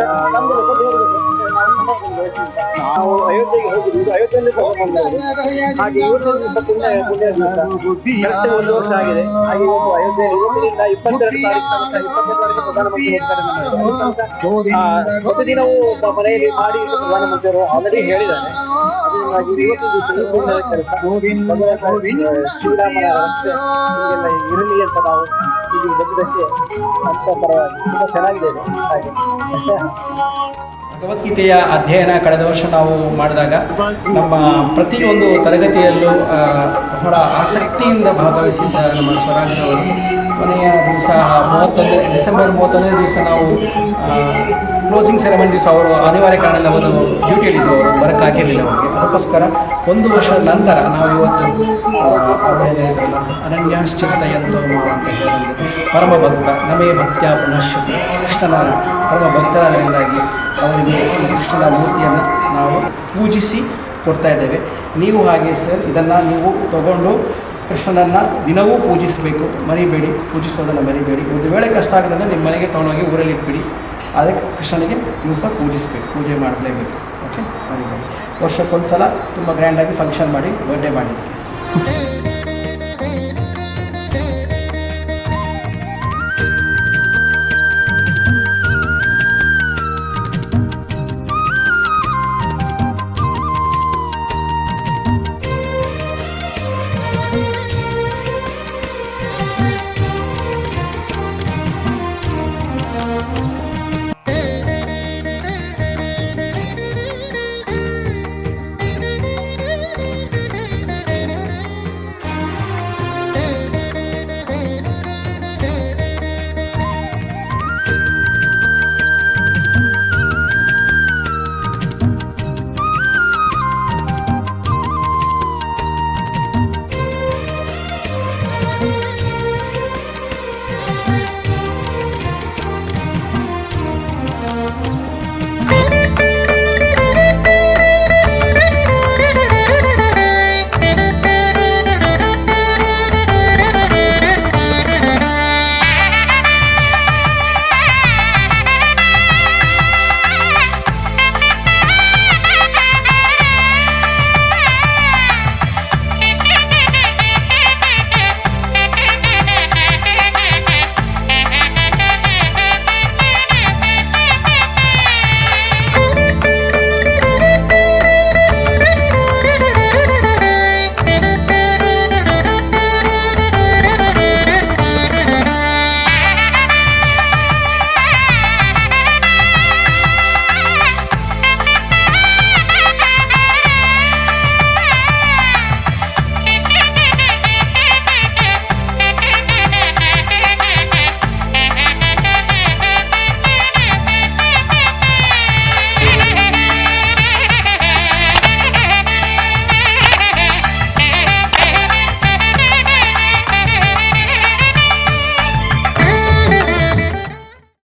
ನಾವು ಅಯೋಧ್ಯೆಗೆ ಹೋಗಿದ್ವಿ, ಅಯೋಧ್ಯೆಯಲ್ಲಿ ತಗೊಂಡ್ಬಂದವರು. ಹಾಗೆ ಇವತ್ತು ದಿವಸ ಪುಣ್ಯ ದಿವಸ ಕರೆಕ್ಟ್ 1 ವರ್ಷ ಆಗಿದೆ. ಹಾಗೆ ಇವತ್ತು ಅಯೋಧ್ಯೆಯಲ್ಲಿ ಇವತ್ತಿನಿಂದ 22 ತಾರೀಕು ಪ್ರಧಾನಮಂತ್ರಿ ಹೋಗ್ತಾರೆ. ಪ್ರತಿದಿನವೂ ಮನೆಯಲ್ಲಿ ಮಾಡಿ ಪ್ರಧಾನಮಂತ್ರಿಯವರು ಆಲ್ರೆಡಿ ಹೇಳಿದ್ದಾರೆ. ಅದರಿಂದಾಗಿ ಇವತ್ತಿನ ದಿವಸ ಈ ಪುಣ್ಯದ ಕೆಲಸ ಶ್ರೀರಾಮನ ರಸ್ತೆ ಹೀಗೆಲ್ಲ ಇರಲಿ ಅಂತ ನಾವು ಇಲ್ಲಿ ಬಂದಕ್ಕೆ ಅಂತ ಪರವಾಗಿ ತುಂಬಾ ಚೆನ್ನಾಗಿದೆ ಹಾಗೆ. ಭಗವದ್ಗೀತೆಯ ಅಧ್ಯಯನ ಕಳೆದ ವರ್ಷ ನಾವು ಮಾಡಿದಾಗ ನಮ್ಮ ಪ್ರತಿಯೊಂದು ತರಗತಿಯಲ್ಲೂ ಬಹಳ ಆಸಕ್ತಿಯಿಂದ ಭಾಗವಹಿಸಿದ್ದ ನಮ್ಮ ಸ್ವರಾಜ್ರವರು ಕೊನೆಯ ದಿವಸ ಡಿಸೆಂಬರ್ 31ನೇ ದಿವಸ ನಾವು ಕ್ಲೋಸಿಂಗ್ ಸೆರೆಮನಿ ದಿವಸ ಅವರು ಅನಿವಾರ್ಯ ಕಾರಣದಿಂದ ಅವರು ಡ್ಯೂಟಿಯಲ್ಲಿದ್ದರು, ಅವರು ಬರೋಕ್ಕಾಗಿರಲಿಲ್ಲ ಅವರಿಗೆ. ಅದಕ್ಕೋಸ್ಕರ 1 ವರ್ಷದ ನಂತರ ನಾವು ಇವತ್ತು ಅನನ್ಯಾಶ್ಚಿತ್ತಯಂತೋ ಅಂತ ಹೇಳಿದಂತೆ ಪರಮ ಭಕ್ತ ನಮೇ ಭಕ್ತ್ಯಾ ಪುನಶ್ಯತಿ ಕೃಷ್ಣನ ಪರಮ ಭಕ್ತರಾಗಿ ಅವರಿಗೆ ಕೃಷ್ಣನ ಮೂರ್ತಿಯನ್ನು ನಾವು ಪೂಜಿಸಿ ಕೊಡ್ತಾ ಇದ್ದೇವೆ. ನೀವು ಹಾಗೆ ಸರ್ ಇದನ್ನು ನೀವು ತಗೊಂಡು ಕೃಷ್ಣನನ್ನು ದಿನವೂ ಪೂಜಿಸಬೇಕು, ಮರಿಬೇಡಿ, ಪೂಜಿಸೋದನ್ನು ಮರಿಬೇಡಿ. ಒಂದು ವೇಳೆ ಕಷ್ಟ ಆಗದಂದರೆ ನಿಮ್ಮ ಮನೆಗೆ ತೊಗೊಂಡೋಗಿ ಊರಲ್ಲಿ ಇಟ್ಬಿಡಿ. ಅದಕ್ಕೆ ಕೃಷ್ಣನಿಗೆ ದಿವಸ ಪೂಜಿಸಬೇಕು, ಪೂಜೆ ಮಾಡಲೇಬೇಕು. ಓಕೆ, ಮರಿಬೇಡಿ. ವರ್ಷಕ್ಕೊಂದು ಸಲ ತುಂಬ ಗ್ರ್ಯಾಂಡಾಗಿ ಫಂಕ್ಷನ್ ಮಾಡಿ ಬರ್ಡೇ ಮಾಡಿ.